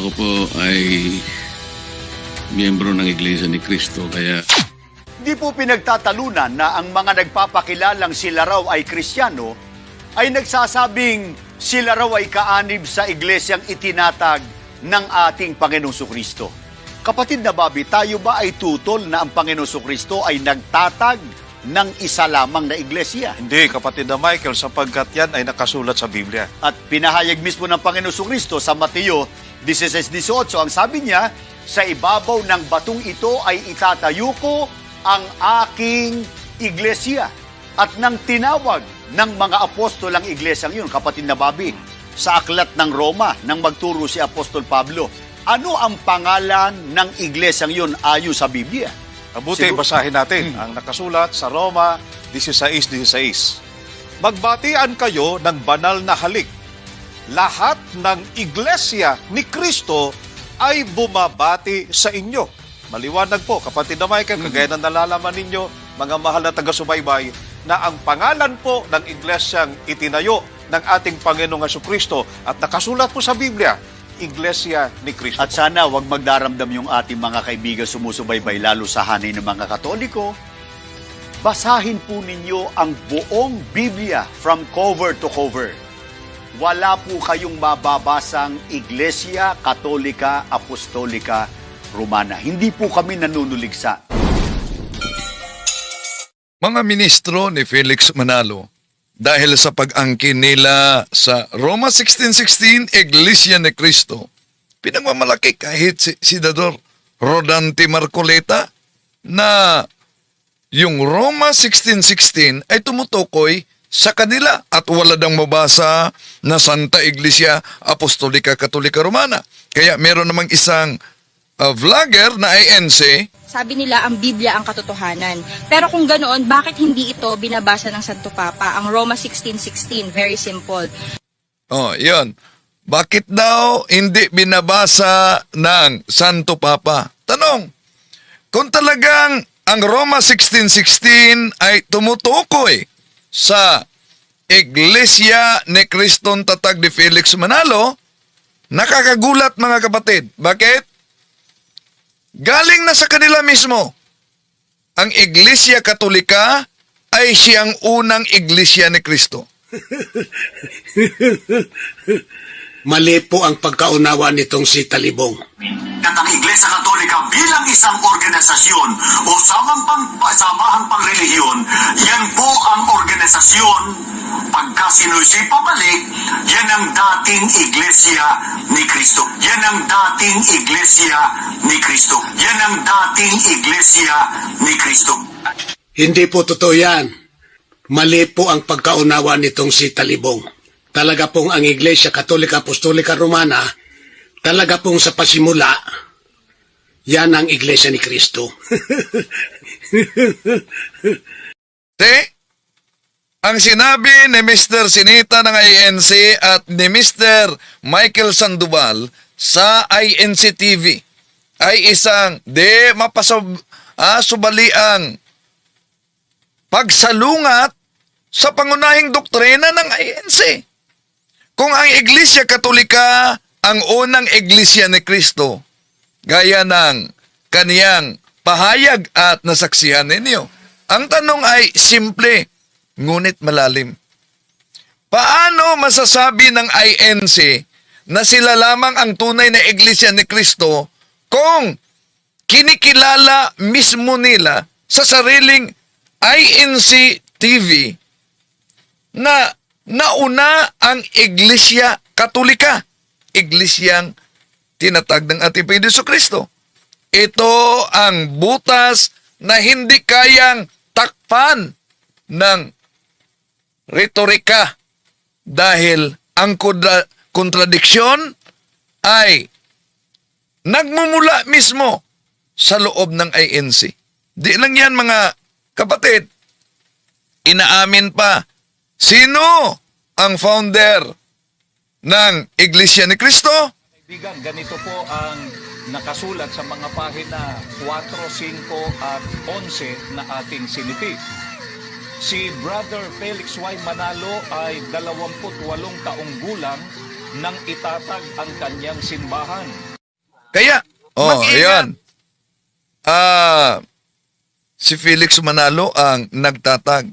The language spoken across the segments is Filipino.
Ako po ay miyembro ng Iglesia ni Cristo, kaya Di po pinagtatalunan na ang mga nagpapakilalang sila raw ay Kristiyano ay nagsasabing sila raw ay kaanib sa iglesyang itinatag ng ating Panginoong Kristo. Kapatid na Bobby, tayo ba ay tutol na ang Panginoong Kristo ay nagtatag ng isa lamang na iglesia? Hindi, kapatid na Michael, sapagkat yan ay nakasulat sa Biblia. At pinahayag mismo ng Panginoong Kristo sa Mateo 16:18, ang sabi niya, sa ibabaw ng batong ito ay itatayo ko ang aking iglesia. At nang tinawag ng mga apostol ang iglesyang yun, kapatid na Bobby, sa aklat ng Roma, nang magturo si Apostol Pablo, ano ang pangalan ng iglesyang yun ayon sa Biblia? Mabuti, basahin natin ang nakasulat sa Roma 16:16. Magbatian kayo ng banal na halik. Lahat ng iglesia ni Kristo ay bumabati sa inyo. Maliwanag po, kapatid na Michael, kagaya na nalalaman ninyo, mga mahal na taga-subaybay, na ang pangalan po ng iglesyang itinayo ng ating Panginoong Jesucristo at nakasulat po sa Biblia, Iglesia ni Cristo. At sana wag magdaramdam yung ating mga kaibigan sumusubaybay, lalo sa hanay ng mga Katoliko. Basahin po ninyo ang buong Biblia from cover to cover. Wala po kayong mababasang Iglesia Katolika Apostolika Romana. Hindi po kami nanunuligsa. Mga ministro ni Felix Manalo, dahil sa pag-angkin nila sa Roma 16:16, Iglesia ni Cristo, pinagmamalaki kahit si Senador Rodante Marcoleta na yung Roma 16:16 ay tumutukoy sa kanila at wala dang mabasa na Santa Iglesia Apostolika Katolika Romana. Kaya meron namang isang vlogger na INC. Sabi nila ang Biblia ang katotohanan. Pero kung ganoon, bakit hindi ito binabasa ng Santo Papa? Ang Roma 16:16, very simple. Oh, yun. Bakit daw hindi binabasa ng Santo Papa? Tanong, kung talagang ang Roma 16:16 ay tumutukoy sa Iglesia ni Cristong Tatag ni Felix Manalo, nakakagulat mga kapatid. Bakit? Galing na sa kanila mismo. Ang Iglesia Katolika ay siyang unang Iglesia ni Cristo. Mali po ang pagkaunawa nitong si Talibong. At ang Iglesia Katolika bilang isang organisasyon o samahang pangrelihiyon, yan po ang organisasyon. Pagka sinusi pabalik, yan ang dating Iglesia ni Cristo. Yan ang dating Iglesia ni Cristo. Yan ang dating Iglesia ni Cristo. Hindi po totoo yan. Mali po ang pagkaunawa nitong si Talibong. Talaga pong ang Iglesia Katolika Apostolika Romana, talaga pong sa pasimula, yan ang Iglesia ni Cristo. Ang sinabi ni Mr. Sinita ng INC at ni Mr. Michael Sandoval sa INC TV ay isang subaliang pagsalungat sa pangunahing doktrina ng INC. Kung ang Iglesia Katolika ang unang Iglesia ni Cristo, gaya ng kaniyang pahayag at nasaksihan ninyo, ang tanong ay simple, ngunit malalim. Paano masasabi ng INC na sila lamang ang tunay na Iglesia ni Cristo kung kinikilala mismo nila sa sariling INC TV na nauna ang Iglesia Katolika, Iglesyang tinatag ng ating Panginoon Kristo. Ito ang butas na hindi kayang takpan ng retorika dahil ang kontradiksyon ay nagmumula mismo sa loob ng INC. Di lang yan mga kapatid, inaamin pa sino ang founder ng Iglesia ni Cristo? Kaibigan, ganito po ang nakasulat sa mga pahina 4, 5 at 11 na ating sinipi. Si Brother Felix Y. Manalo ay 28 taong gulang nang itatag ang kanyang simbahan. Kaya, ayan. Si Felix Manalo ang nagtatag.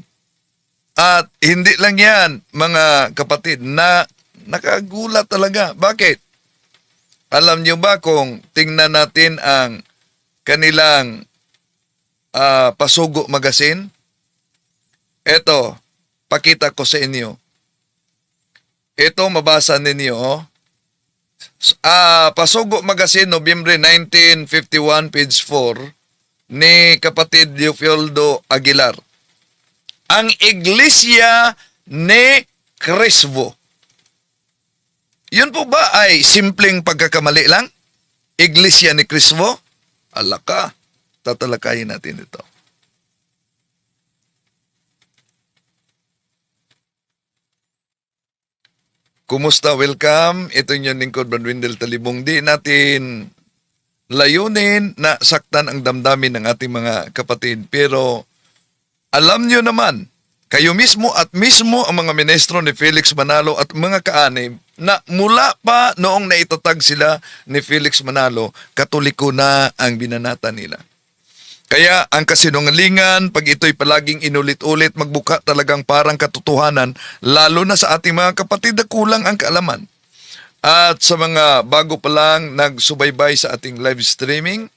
At hindi lang yan, mga kapatid, na nakagulat talaga. Bakit? Alam nyo ba kung tingnan natin ang kanilang Pasugo Magazine? Ito, pakita ko sa inyo. Ito, mabasa ninyo. Pasugo Magazine, Nobyembre 1951, page 4, ni kapatid Leopoldo Aguilar. Ang Iglesia ni Cristo. Yun po ba ay simpleng pagkakamali lang? Iglesia ni Cristo? Alaka, tatalakayin natin ito. Kumusta? Welcome. Ito yung lingkod, Brad Wendell Talibong. Di natin layunin na saktan ang damdamin ng ating mga kapatid. Pero alam nyo naman, kayo mismo at mismo ang mga ministro ni Felix Manalo at mga kaanib na mula pa noong naitatag sila ni Felix Manalo, Katoliko na ang binanata nila. Kaya ang kasinungalingan, pag ito'y palaging inulit-ulit, magbuka talagang parang katotohanan, lalo na sa ating mga kapatid na kulang ang kaalaman. At sa mga bago pa lang nagsubaybay sa ating live streaming,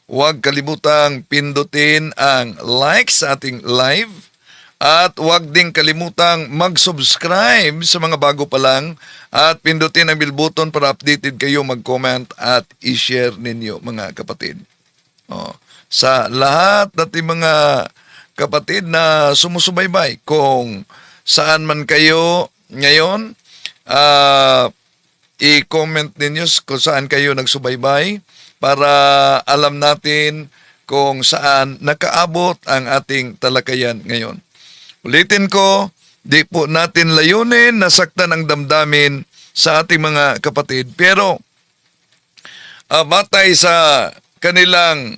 huwag kalimutang pindutin ang like sa ating live at huwag ding kalimutang mag-subscribe sa mga bago pa lang at pindutin ang bell button para updated kayo, mag-comment at i-share ninyo mga kapatid. Sa lahat nating mga kapatid na sumusubaybay, kung saan man kayo ngayon, i-comment ninyo kung saan kayo nagsubaybay para alam natin kung saan nakaabot ang ating talakayan ngayon. Ulitin ko, di po natin layunin na saktan ang damdamin sa ating mga kapatid. Pero batay sa kanilang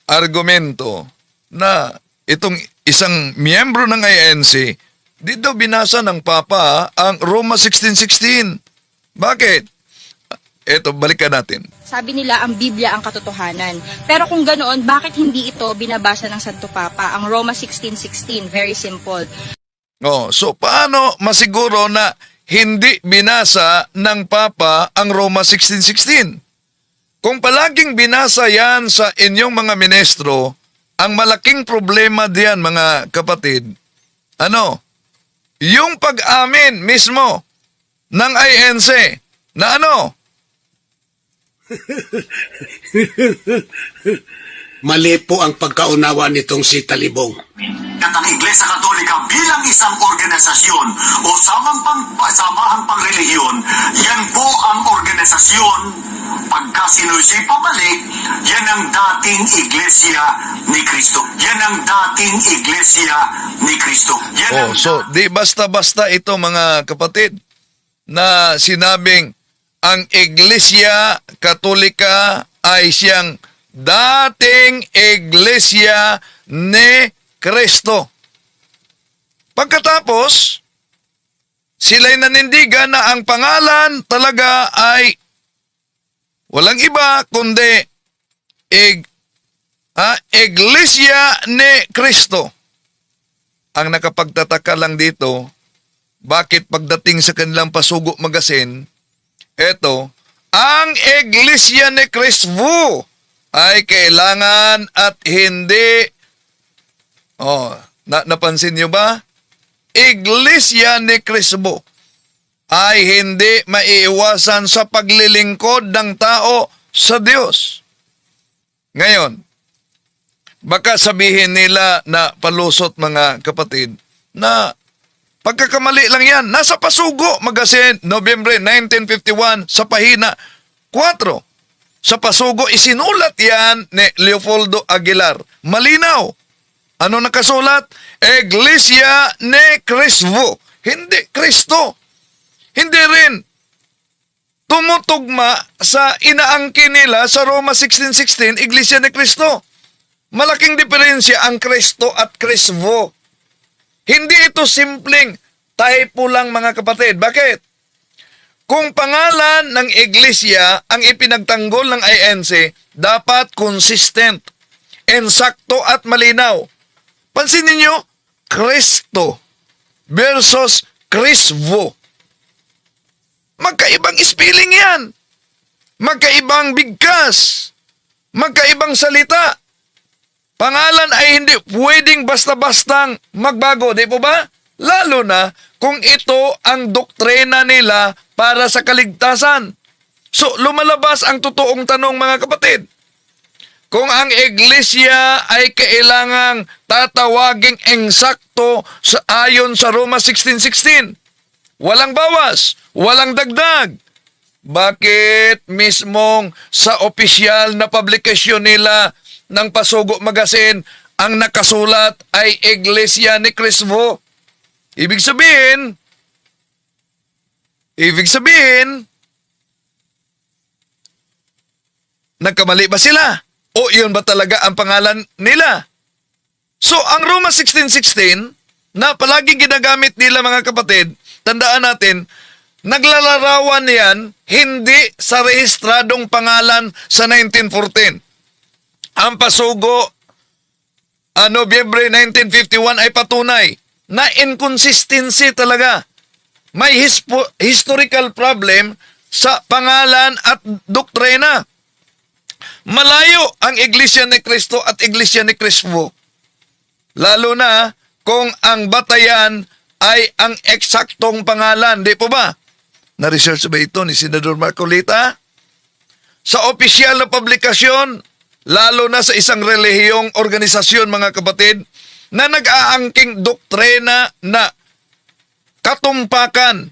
argumento na itong isang miyembro ng INC, dito binasa ng Papa ang Roma 16:16. Bakit? Ito, balikan natin. Sabi nila ang Biblia ang katotohanan. Pero kung ganoon, bakit hindi ito binabasa ng Santo Papa? Ang Roma 16:16, very simple. So paano masiguro na hindi binasa ng Papa ang Roma 16:16? Kung palaging binasa yan sa inyong mga ministro, ang malaking problema diyan mga kapatid, yung pag-amin mismo ng INC na Mali po ang pagkaunawa nitong si Talibong. At ang Iglesia Katolika bilang isang organisasyon o samahang pangrelihiyon, yan po ang organisasyon. Pagka sinusi pabalik, yan ang dating Iglesia ni Cristo. Yan ang dating Iglesia ni Cristo. So di basta-basta ito mga kapatid na sinabing ang Iglesia Katolika ay siyang dating Iglesia ni Cristo. Pagkatapos, sila'y nanindigan na ang pangalan talaga ay walang iba kundi Iglesia ni Cristo. Ang nakapagtataka lang dito, bakit pagdating sa kanilang Pasugo Magazine, ang Iglesia ni Cristo ay kailangan at hindi, napansin nyo ba? Iglesia ni Cristo ay hindi maiiwasan sa paglilingkod ng tao sa Diyos. Ngayon, baka sabihin nila na palusot mga kapatid na pagkakamali lang yan. Nasa Pasugo Magazine, Nobyembre 1951, sa pahina 4. Sa Pasugo, isinulat yan ni Leopoldo Aguilar. Malinaw. Ano nakasulat? Iglesia ni Cristo. Hindi Kristo. Hindi rin tumutugma sa inaangkin nila sa Roma 16:16, Iglesia ni Cristo. Malaking diferensya ang Kristo at Cristo. Hindi ito simpleng typo lang mga kapatid. Bakit? Kung pangalan ng iglesia ang ipinagtanggol ng INC, dapat consistent, ensakto at malinaw. Pansinin niyo, Kristo versus Krisvo. Magkaibang spelling yan. Magkaibang bigkas. Magkaibang salita. Pangalan ay hindi pwedeng basta-bastang magbago, di po ba? Lalo na kung ito ang doktrina nila para sa kaligtasan. So, lumalabas ang totoong tanong, mga kapatid. Kung ang iglesia ay kailangang tatawaging eksakto sa ayon sa Roma 16:16, walang bawas, walang dagdag, bakit mismong sa opisyal na publikasyon nila ng Pasugo Magazine ang nakasulat ay Iglesia ni Cristo? Ibig sabihin, nagkamali ba sila? O yun ba talaga ang pangalan nila? So, ang Roma 16:16 na palaging ginagamit nila, mga kapatid, tandaan natin, naglalarawan yan hindi sa rehistradong pangalan sa 1914. Ang Pasugo, Nobyembre 1951 ay patunay na inconsistency talaga. May historical problem sa pangalan at doktrina. Malayo ang Iglesia ni Cristo at Iglesia ni Cristo. Lalo na kung ang batayan ay ang eksaktong pangalan. Di po ba? Na-research ba ito ni Senador Marcolita? Sa opisyal na publikasyon, lalo na sa isang relihiyong organisasyon, mga kapatid, na nag-aangking doktrina na katumpakan,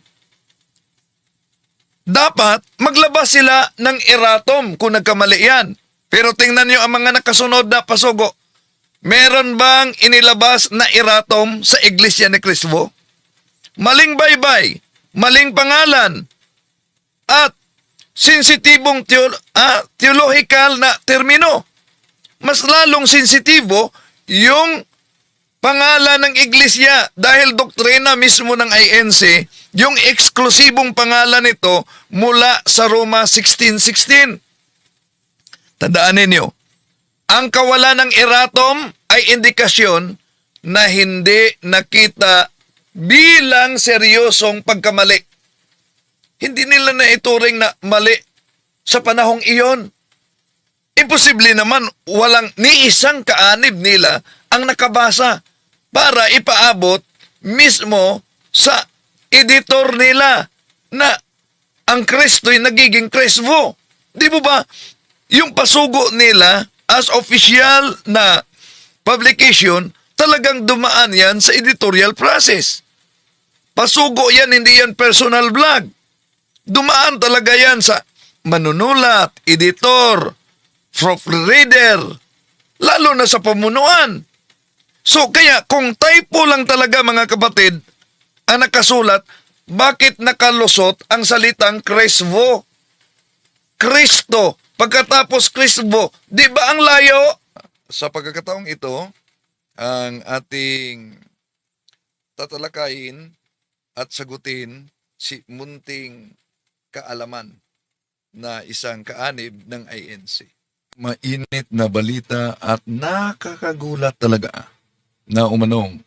dapat maglabas sila ng erratum kung nagkamali yan. Pero tingnan nyo ang mga nakasunod na pasugo. Meron bang inilabas na erratum sa Iglesia ni Cristo? Maling baybay, maling pangalan, at sensitibong theological na termino. Mas lalong sensitibo yung pangalan ng iglesia dahil doktrina mismo ng INC, yung eksklusibong pangalan nito mula sa Roma 16:16. Tandaan ninyo, ang kawalan ng erratum ay indikasyon na hindi nakita bilang seryosong pagkamali. Hindi nila na ituring na mali sa panahong iyon. Imposible naman walang ni isang kaanib nila ang nakabasa para ipaabot mismo sa editor nila na ang Kristo'y nagiging Kristo. Di mo ba? Yung pasugo nila as official na publication, talagang dumaan yan sa editorial process. Pasugo yan, hindi yan personal blog. Dumaan talaga yan sa manunulat, editor, proofreader, lalo na sa pamunuan. So kaya kung typo lang talaga, mga kapatid, ang nakasulat, bakit nakalusot ang salitang Kristo? Kristo, pagkatapos Kristo, di ba ang layo? Sa pagkakataong ito, ang ating tatalakayin at sagutin si Munting Kaalaman na isang kaanib ng INC. Mainit na balita at nakakagulat talaga na umanong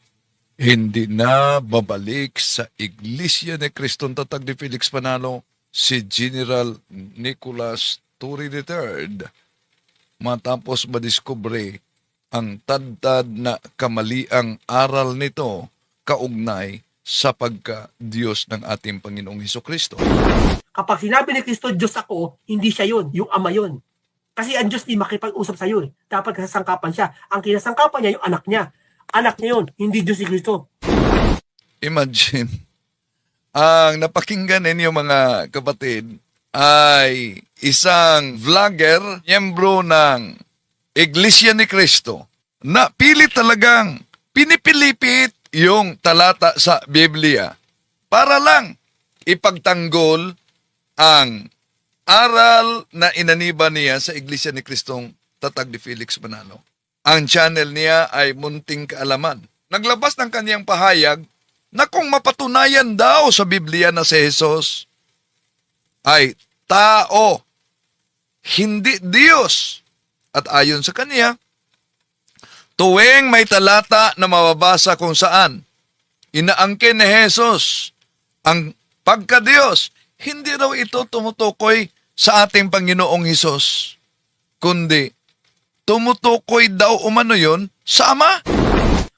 hindi na babalik sa Iglesia ni Cristong Tatag ni Felix Manalo si General Nicolas Turi III matapos madiskubre ang tad-tad na kamaliang aral nito kaugnay sa pagka-Diyos ng ating Panginoong Hesukristo. Kapag sinabi ni Kristo, Diyos ako, hindi siya yun, yung Ama yun. Kasi ang Diyos di makipag-usap sa iyo. Dapat kasangkapan siya. Ang kinasangkapan niya, yung anak niya. Anak niya yun, hindi Diyos si Kristo. Imagine, ang napakinggan ninyo, mga kapatid, ay isang vlogger, miyembro ng Iglesia ni Cristo, na pilit talagang pinipilipit yung talata sa Biblia para lang ipagtanggol ang aral na inaniba niya sa Iglesia ni Cristong Tatag ni Felix Manalo. Ang channel niya ay Munting Kaalaman. Naglabas ng kanyang pahayag na kung mapatunayan daw sa Biblia na si Jesus ay tao, hindi Diyos. At ayon sa kanya, tuwing may talata na mababasa kung saan inaangkin ni Jesus ang pagka-Diyos, hindi raw ito tumutukoy sa ating Panginoong Hesus, kundi tumutukoy daw umano yon sa Ama.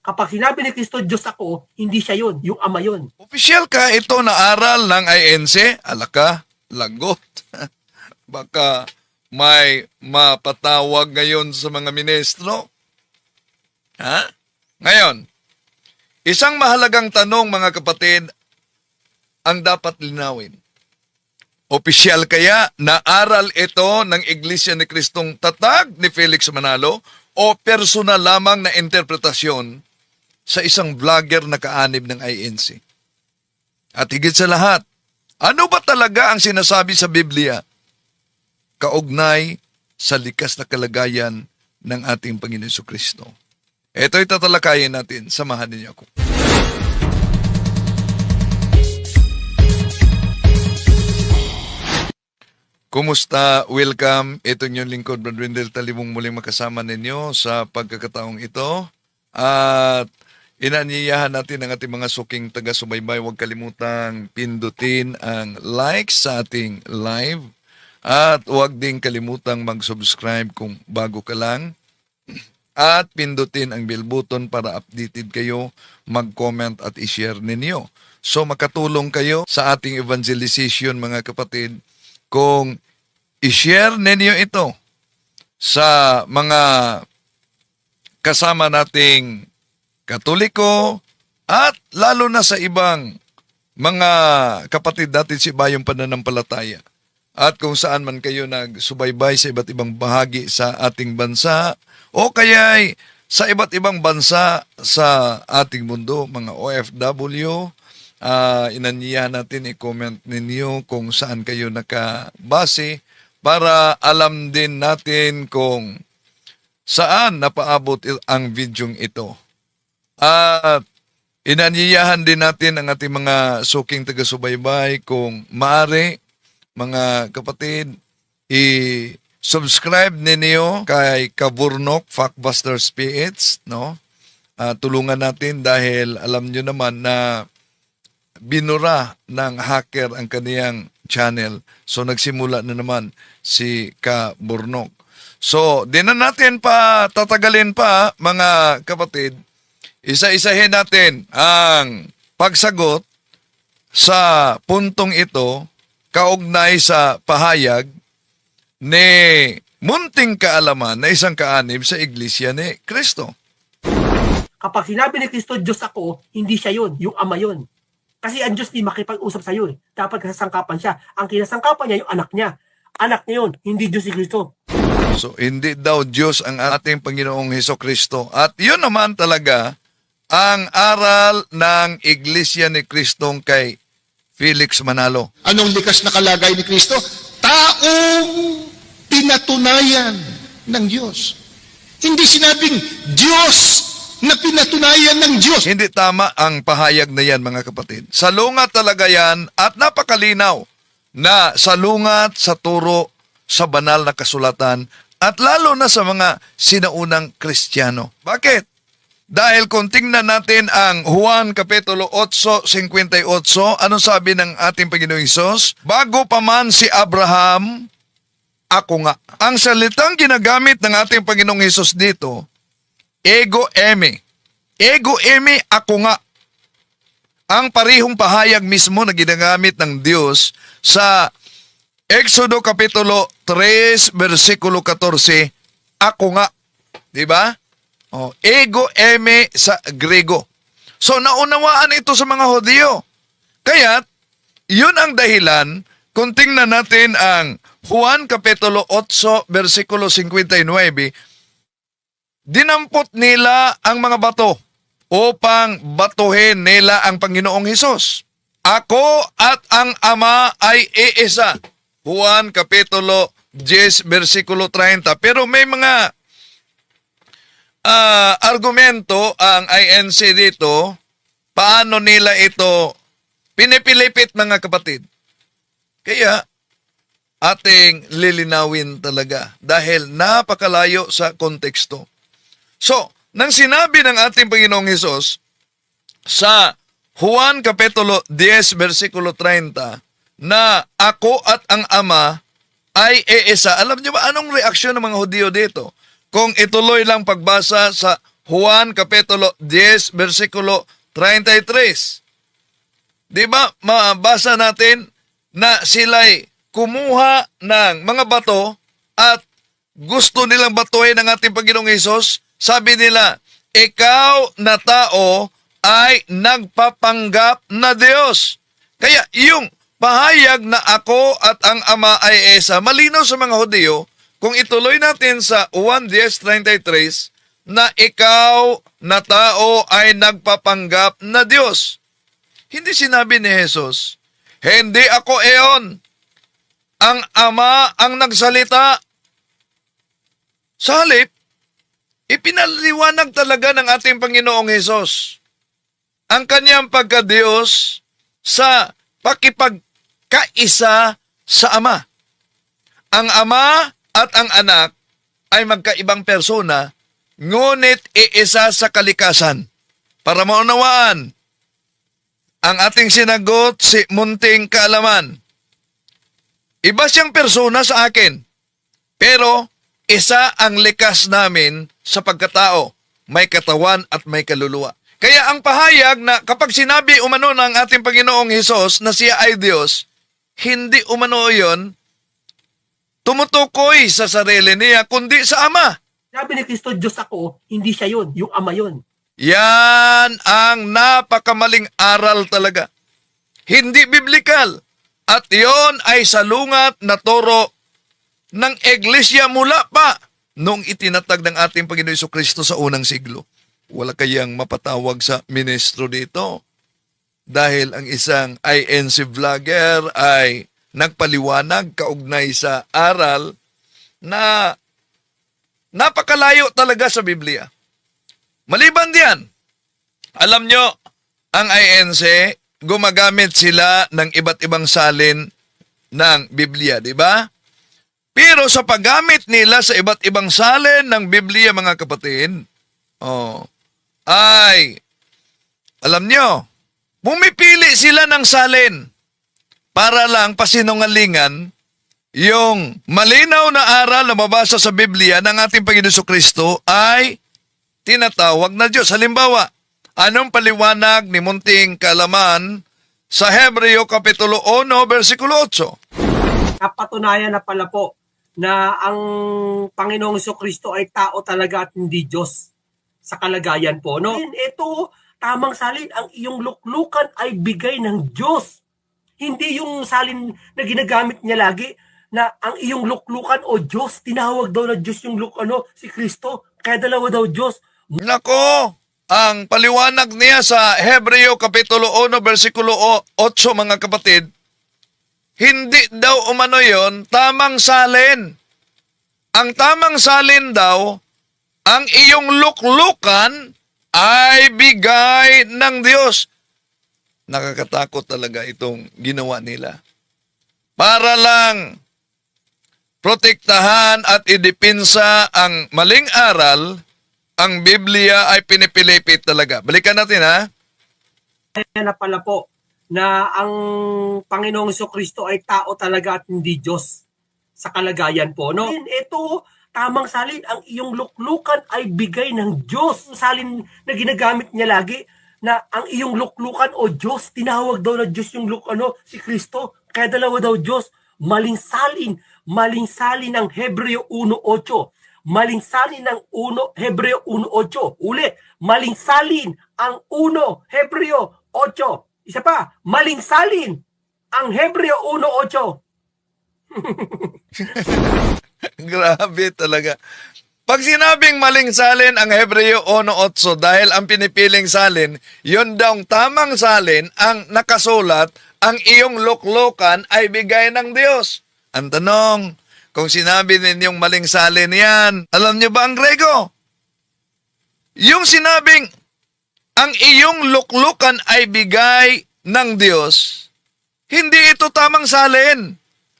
Kapag sinabi ni Kristo, Diyos ako, hindi siya yun, yung Ama yun. Opisyal ka ito na aral ng INC? Alaka, lagot. Baka may mapatawag ngayon sa mga ministro. Ha? Ngayon, isang mahalagang tanong mga kapatid ang dapat linawin. Opisyal kaya na aral ito ng Iglesia ni Kristong tatag ni Felix Manalo o personal lamang na interpretasyon sa isang vlogger na kaanib ng INC? At higit sa lahat, ano ba talaga ang sinasabi sa Biblia kaugnay sa likas na kalagayan ng ating Panginoon Jesucristo? Ito'y tatalakayin natin. Samahan niyo ako. Kumusta? Welcome. Ito yung lingkod, Brad Wendell Talibong, muling makasama ninyo sa pagkakataong ito. At inanyayahan natin ang ating mga suking taga-subaybay. Huwag kalimutang pindutin ang like sa ating live. At huwag din kalimutang mag-subscribe kung bago ka lang. At pindutin ang bell button para updated kayo, mag-comment at i-share ninyo. So makatulong kayo sa ating evangelization mga kapatid kung i-share ninyo ito sa mga kasama nating Katoliko at lalo na sa ibang mga kapatid natin sa ibayong pananampalataya. At kung saan man kayo nagsubaybay sa iba't ibang bahagi sa ating bansa o kaya sa iba't ibang bansa sa ating mundo, mga OFW, inanyayahan natin i-comment ninyo kung saan kayo nakabase para alam din natin kung saan napaabot ang videong ito. At inanyayahan din natin ang ating mga suking taga-subaybay kung maaari, mga kapatid, i-subscribe ninyo kay Kaburnok Factbusters PH, no? Tulungan natin dahil alam nyo naman na binura ng hacker ang kaniyang channel. So nagsimula na naman si Kaburnok. So di na natin pa tatagalin pa mga kapatid. Isa-isahin natin ang pagsagot sa puntong ito kaugnay sa pahayag ni munting kaalaman na isang kaanib sa Iglesia ni Kristo. Kapag sinabi ni Kristo, Diyos ako, hindi siya yun, yung Ama yun. Kasi ang Diyos di makipag-usap sa iyo. Dapat kasangkapan siya. Ang kinasangkapan niya, yung anak niya. Anak niya yun, hindi Diyos si Kristo. So, hindi daw Diyos ang ating Panginoong Hesukristo. At yun naman talaga ang aral ng Iglesia ni Kristong kay Felix Manalo. Anong likas na kalagay ni Kristo? Taong pinatunayan ng Diyos. Hindi sinabing Diyos na pinatunayan ng Diyos. Hindi tama ang pahayag na yan mga kapatid. Salungat talaga yan at napakalinaw na salungat sa turo sa banal na kasulatan at lalo na sa mga sinaunang Kristiyano. Bakit? Dahil kung tingnan natin ang Juan Kapitulo 8:58, anong sabi ng ating Panginoong Hesus? Bago pa man si Abraham, ako nga. Ang salitang ginagamit ng ating Panginoong Hesus dito, ego eme. Ego eme, ako nga. Ang parihong pahayag mismo na ginagamit ng Diyos sa Exodo Kapitulo 3, versikulo 14, ako nga. Diba? Ego eme sa Grego. So naunawaan ito sa mga Hudyo. Kaya, yun ang dahilan kung tingnan natin ang Juan Kapitulo 8, versikulo 59, dinampot nila ang mga bato upang batuhin nila ang Panginoong Hesus. Ako at ang Ama ay iisa. Juan Kapitulo 10, versikulo 30. Pero may mga argumento ang INC dito, paano nila ito pinipilipit mga kapatid. Kaya, ating lilinawin talaga dahil napakalayo sa konteksto. So, nang sinabi ng ating Panginoong Hesus sa Juan Kapitulo 10, versikulo 30, na ako at ang Ama ay iisa. Alam niyo ba anong reaksyon ng mga Hudyo dito? Kung ituloy lang pagbasa sa Juan Kapitulo 10, versikulo 33. Di ba, mabasa natin na sila'y kumuha ng mga bato at gusto nilang batuhin ng ating Panginoong Hesus. Sabi nila, ikaw na tao ay nagpapanggap na Diyos. Kaya yung pahayag na ako at ang Ama ay isa, malinaw sa mga Hudyo, kung ituloy natin sa Juan 10:33, na ikaw na tao ay nagpapanggap na Diyos. Hindi sinabi ni Jesus, hindi ako iyon. Ang Ama ang nagsalita. Sa halip, ipinaliwanag talaga ng ating Panginoong Hesus ang kanyang pagka-Diyos sa pakipagkaisa sa Ama. Ang Ama at ang Anak ay magkaibang persona, ngunit iisa sa kalikasan. Para maunawaan, ang ating sinagot si munting kaalaman. Iba siyang persona sa akin, pero isa ang likas namin sa pagkatao, may katawan at may kaluluwa. Kaya ang pahayag na kapag sinabi umano ng ating Panginoong Hesus na siya ay Diyos, hindi umano yon tumutukoy sa sarili niya, kundi sa Ama. Sabi ni Kristo, Diyos ako, hindi siya yun, yung Ama yun. Yan ang napakamaling aral talaga. Hindi biblikal. At yon ay salungat na turo ng Iglesia mula pa noong itinatag ng ating Panginoon Jesucristo sa unang siglo. Wala kayang mapatawag sa ministro dito. Dahil ang isang INC vlogger ay nagpaliwanag kaugnay sa aral na napakalayo talaga sa Biblia. Maliban diyan, alam nyo, ang INC, gumagamit sila ng iba't ibang salin ng Biblia, di ba? Pero sa paggamit nila sa iba't ibang salin ng Biblia, mga kapatid, ay, alam nyo, pumipili sila ng salin para lang pasinungalingan yung malinaw na aral na mabasa sa Biblia ng ating Panginoon Jesucristo ay tinatawag na Diyos. Halimbawa, anong paliwanag ni munting kaalaman sa Hebreo Kapitulo 1, versikulo 8? Napatunayan na pala po na ang Panginoong Jesucristo ay tao talaga at hindi Diyos sa kalagayan po. No? Ito, tamang salin, ang iyong luklukan ay bigay ng Diyos. Hindi yung salin na ginagamit niya lagi na ang iyong luklukan o Diyos, tinawag daw na Diyos yung si Kristo, kaya dalawa daw Diyos. Nako, ang paliwanag niya sa Hebreo Kapitulo 1, versikulo 8, mga kapatid, hindi daw umano yon tamang salin. Ang tamang salin daw, ang iyong luklukan ay bigay ng Diyos. Nakakatakot talaga itong ginawa nila. Para lang protektahan at idipinsa ang maling aral, ang Biblia ay pinipilipit talaga. Balikan natin, ha? Kaya na pala po na ang Panginoong Jesucristo ay tao talaga at hindi Diyos sa kalagayan po. No? Ito, tamang salin, ang iyong luklukan ay bigay ng Diyos. Salin na ginagamit niya lagi na ang iyong luklukan o Diyos, tinawag daw na Diyos yung si Kristo, kaya dalawa daw Diyos. Maling salin ng Hebreo 1.8. Maling salin ng Hebreo 1.8. Ulit, maling salin ang 1 Hebreo 8. Isa pa, maling salin ang Hebreo 1.8. Grabe talaga. Pag sinabing maling salin ang Hebreo 1.8 dahil ang pinipiling salin, yun daw tamang salin ang nakasulat, ang iyong luklukan ay bigay ng Diyos. Ang tanong, kung sinabi ninyong maling salin yan, alam niyo ba ang Grego? Yung sinabing ang iyong luklukan ay bigay ng Diyos, hindi ito tamang salin.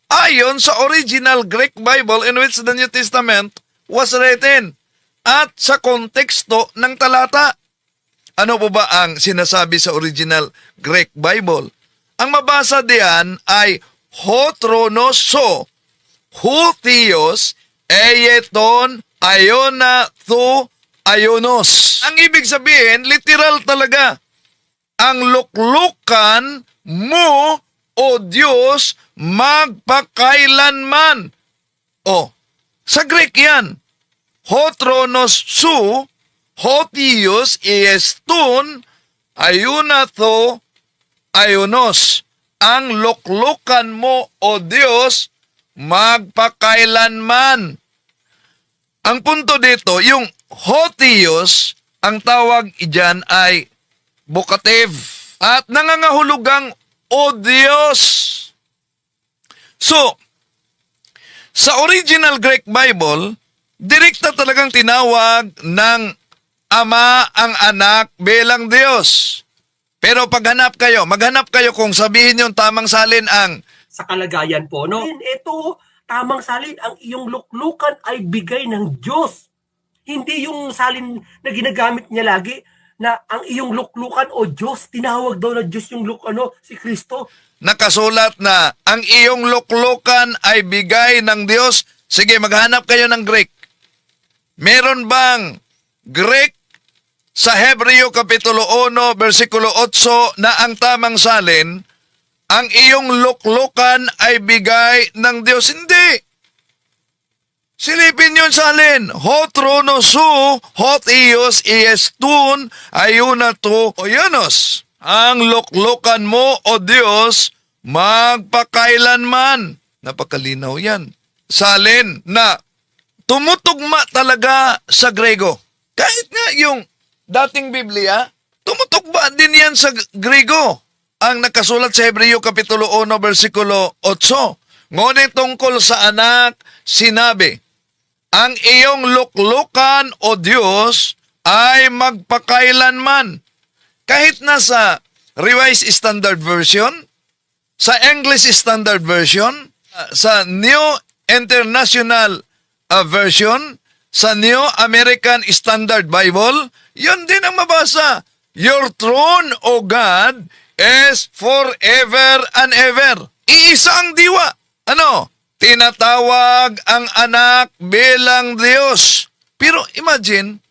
ayon sa original Greek Bible in which the New Testament was written at sa konteksto ng talata. Ano po ba ang sinasabi sa original Greek Bible? Ang mabasa diyan ay ho tronoso, hu theos, eyeton, ayona, thu, ayonos. Ang ibig sabihin, literal talaga. Ang luklukan mo, o Diyos, magpakailanman. O, sa Greek yan. Ho tronos su, ho theos, iestun, ayunato, ayonos. Ang luklukan mo, o Diyos, magpakailanman. Ang punto dito, yung ho theos, ang tawag dyan ay vocative at nangangahulugang o Diyos. So, sa original Greek Bible, direkta talagang tinawag ng Ama ang anak bilang Diyos. Pero maghanap kayo kung sabihin yung tamang salin ang Sa kalagayan po, no? Ito, tamang salin, ang iyong luklukan ay bigay ng Diyos. Hindi yung salin na ginagamit niya lagi, na ang iyong luklukan o Diyos, tinawag daw na Diyos yung si Kristo. nakasulat na ang iyong luklukan ay bigay ng Diyos. Sige, maghanap kayo ng Greek. Meron bang Greek sa Hebreo Kapitulo 1, versikulo 8 na ang tamang salin, ang iyong luklukan ay bigay ng Diyos? Hindi. Silipin yun salin. Ho trono su, hot ios, iestun, ayunato, oyanos. Ang luklukan mo, o Diyos, magpakailanman. Napakalinaw yan. Salin na tumutugma talaga sa Grego. Kahit nga yung dating Biblia, tumutugma din yan sa Grego. Ang nakasulat sa Hebreo Kapitulo 1, versikulo 8. Ngunit tungkol sa anak, sinabi, ang iyong luklukan, o Diyos, ay magpakailanman. Kahit nasa Revised Standard Version, sa English Standard Version, sa New International Version, sa New American Standard Bible, yun din ang mabasa. Your throne, O God, is forever and ever. Iisa ang diwa. Ano? Tinatawag ang anak bilang Diyos. Pero imagine,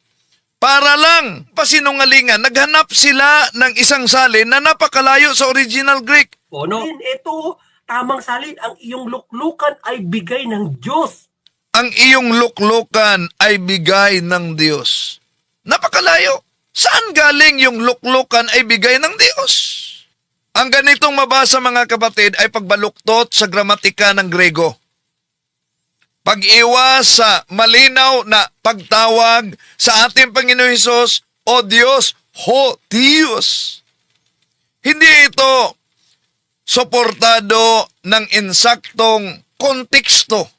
para lang pasinungalingan, naghanap sila ng isang salin na napakalayo sa original Greek. No? Ito, tamang salin, ang iyong luklukan ay bigay ng Diyos. Ang iyong luklukan ay bigay ng Diyos. Napakalayo. Saan galing yung luklukan ay bigay ng Diyos? Ang ganitong mabasa, mga kapatid, ay pagbaluktot sa gramatika ng Grego. Pag-iwas sa malinaw na pagtawag sa ating Panginoon Hesus, O Diyos, ho Diyos. Hindi ito suportado ng insaktong konteksto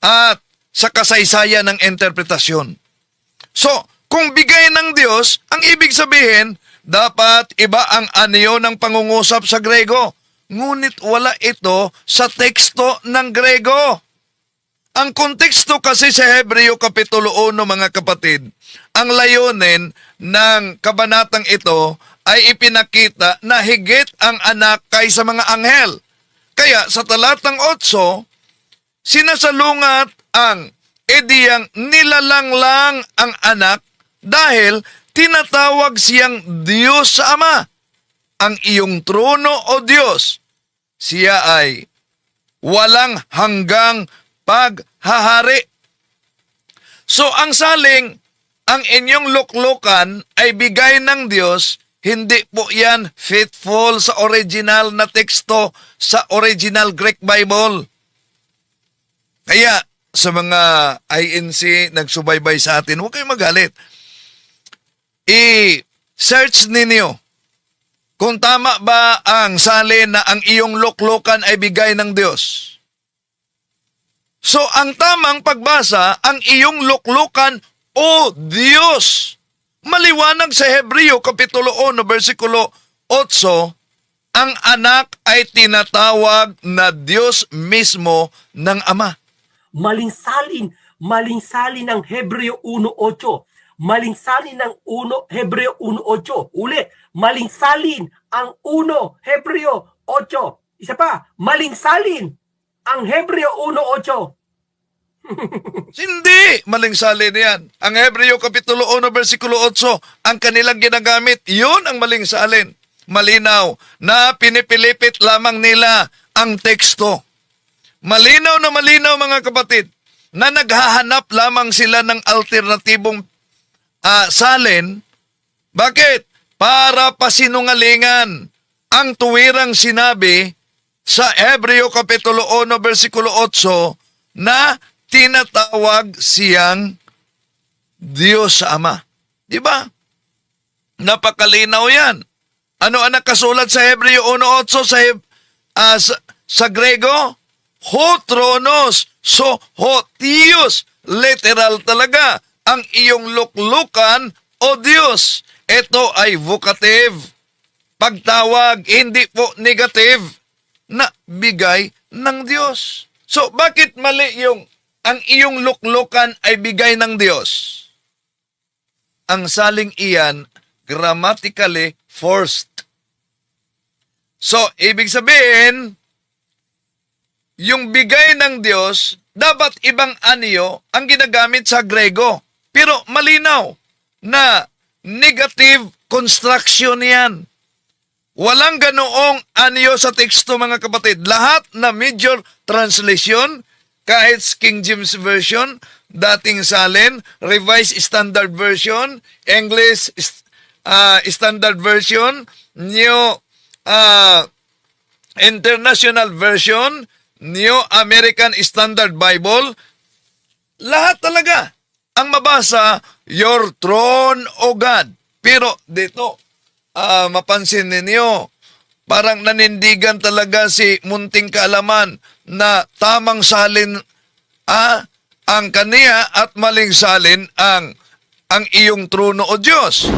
at sa kasaysayan ng interpretasyon. So, kung bigay ng Diyos, ang ibig sabihin, dapat iba ang anyo ng pangungusap sa Grego. Ngunit wala ito sa teksto ng Grego. Ang konteksto kasi sa Hebreo Kapitulo 1, mga kapatid, ang layunin ng kabanatang ito ay ipinakita na higit ang anak kaysa mga anghel. Kaya sa talatang 8, sinasalungat ang ideyang nilalanglang ang anak dahil tinatawag siyang Diyos sa Ama. Ang iyong trono, o Diyos, siya ay walang hanggang paghahari. So ang saling, ang inyong luklukan ay bigay ng Diyos, hindi po yan faithful sa original na teksto sa original Greek Bible. Kaya sa mga INC nagsubaybay sa atin, huwag kayong magalit. I-search ninyo kung tama ba ang salin na ang iyong luklukan ay bigay ng Diyos. So, ang tamang pagbasa, ang iyong luklukan, o Diyos. Maliwanag sa Hebreo Kapitulo 1, versikulo 8, ang anak ay tinatawag na Diyos mismo ng Ama. Malingsalin ng Hebreo 1.8. Malingsalin ng Hebreo 1.8. Uli, malingsalin ang 1 Hebreo 8. Isa pa, malingsalin ang Hebreo 1.8. Hindi malingsalin yan. Ang Hebreo Kapitulo 1, versikulo 8, ang kanilang ginagamit, yun ang malingsalin. Malinaw na pinipilipit lamang nila ang teksto. Malinaw na malinaw mga kapatid, na naghahanap lamang sila ng alternatibong salin. Bakit? Para pasinungalingan ang tuwirang sinabi sa Hebreo Kapitulo 1, versikulo 8 na tinatawag siyang Diyos sa Ama. Di ba? Napakalinaw yan. Ano ang nakasulat sa Hebreo 1.8 sa Grego? Ho tronos, so ho Theos. Literal talaga ang iyong luklukan o Diyos. Ito ay vocative. Pagtawag, hindi po negative na bigay ng Diyos. So, bakit mali ang iyong luklukan ay bigay ng Diyos? Ang saling iyan, grammatically forced. So, ibig sabihin, yung bigay ng Diyos, dapat ibang anyo ang ginagamit sa Grego. Pero malinaw na negative construction yan. Walang ganoong anyo sa teksto mga kapatid. Lahat na major translation, kahit King James Version, dating salin, Revised Standard Version, English Standard Version, New International Version, New American Standard Bible, lahat talaga ang mabasa, Your throne, O God. Pero dito, mapansin ninyo, parang nanindigan talaga si Munting Kaalaman na tamang salin ang kaniya at maling salin ang iyong trono o Diyos.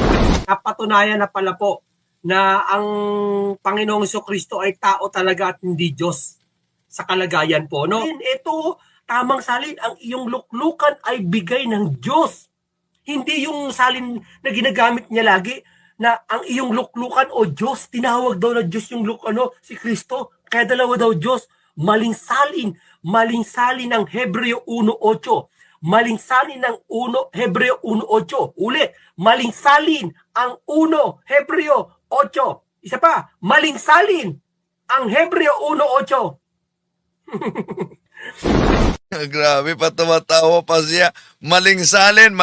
Napatunayan na pala po na ang Panginoong Jesucristo ay tao talaga at hindi Diyos sa kalagayan po, no? Ito, tamang salin, ang iyong luklukan ay bigay ng Diyos. Hindi yung salin na ginagamit niya lagi na ang iyong luklukan o Diyos, tinawag daw na Diyos yung si Kristo, kaya dalawa daw Diyos. Malingsalin ng Hebreo 1.8. Malingsalin ng Hebreo 1.8. Uli, malingsalin ang 1 Hebreo 8. Isa pa, malingsalin ang Hebreo 1.8. Grabe, patawatawa pa siya. Malingsalin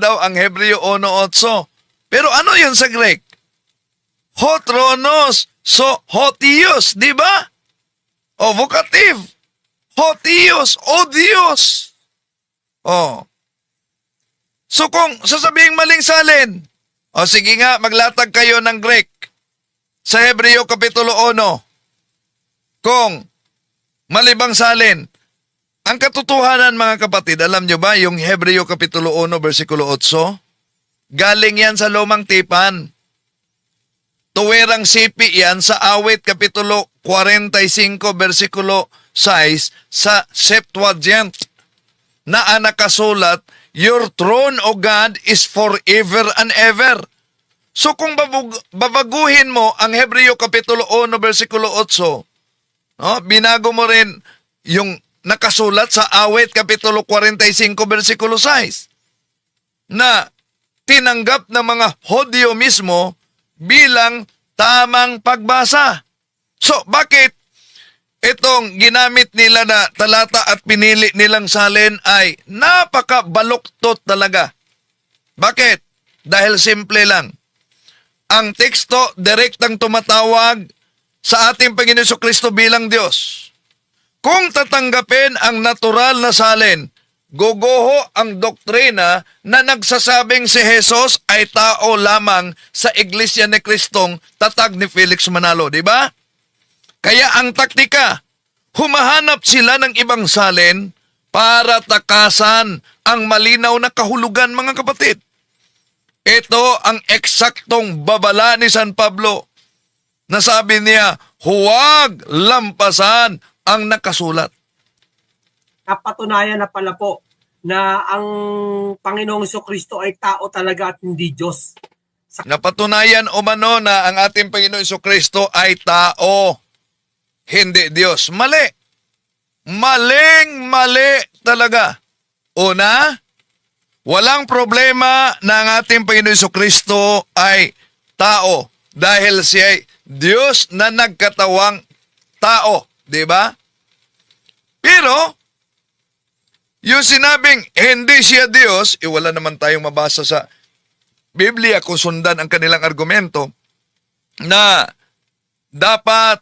daw ang Hebreo 1.8. Pero ano yun sa Greek? Ho tronos, so ho Theos, di ba? O vocative. Ho Theos, o Diyos. O. So kung sasabihin malingsalin, o sige nga, maglatag kayo ng Greek sa Hebreo Kapitulo 1. Kung malibang salin, ang katotohanan mga kapatid, alam nyo ba yung Hebreo Kapitulo 1, versikulo 8? Galing yan sa Lumang Tipan. Tuwirang sipi yan sa Awit Kapitulo 45, versikulo 6 sa Septuagint na nakasulat, Your throne, O God, is forever and ever. So kung babaguhin mo ang Hebreo Kapitulo 1, versikulo 8, no, binago mo rin yung nakasulat sa Awit Kapitulo 45, versikulo 6 na tinanggap ng mga Hodyo mismo bilang tamang pagbasa. So, bakit itong ginamit nila na talata at pinili nilang salin ay napakabaluktot talaga? Bakit? Dahil simple lang. Ang teksto direktang tumatawag sa ating Panginoon Jesucristo bilang Diyos. Kung tatanggapin ang natural na salin, guguho ang doktrina na nagsasabing si Jesus ay tao lamang sa Iglesia ni Kristong tatag ni Felix Manalo, di ba? Kaya ang taktika, humahanap sila ng ibang salin para takasan ang malinaw na kahulugan, mga kapatid. Ito ang eksaktong babala ni San Pablo Nasabi niya, huwag lampasan ang nakasulat. Napatunayan na pala po na ang Panginoong Kristo ay tao talaga at hindi Diyos. Napatunayan umano na ang ating Panginoon Kristo ay tao, hindi Diyos. Mali. Maling-mali talaga. Una, walang problema na ang ating Panginoon Kristo ay tao dahil siya ay Diyos na nagkatawang tao. Di ba? Pero, yung sinabing hindi siya Diyos, wala naman tayong mabasa sa Biblia kung sundan ang kanilang argumento na dapat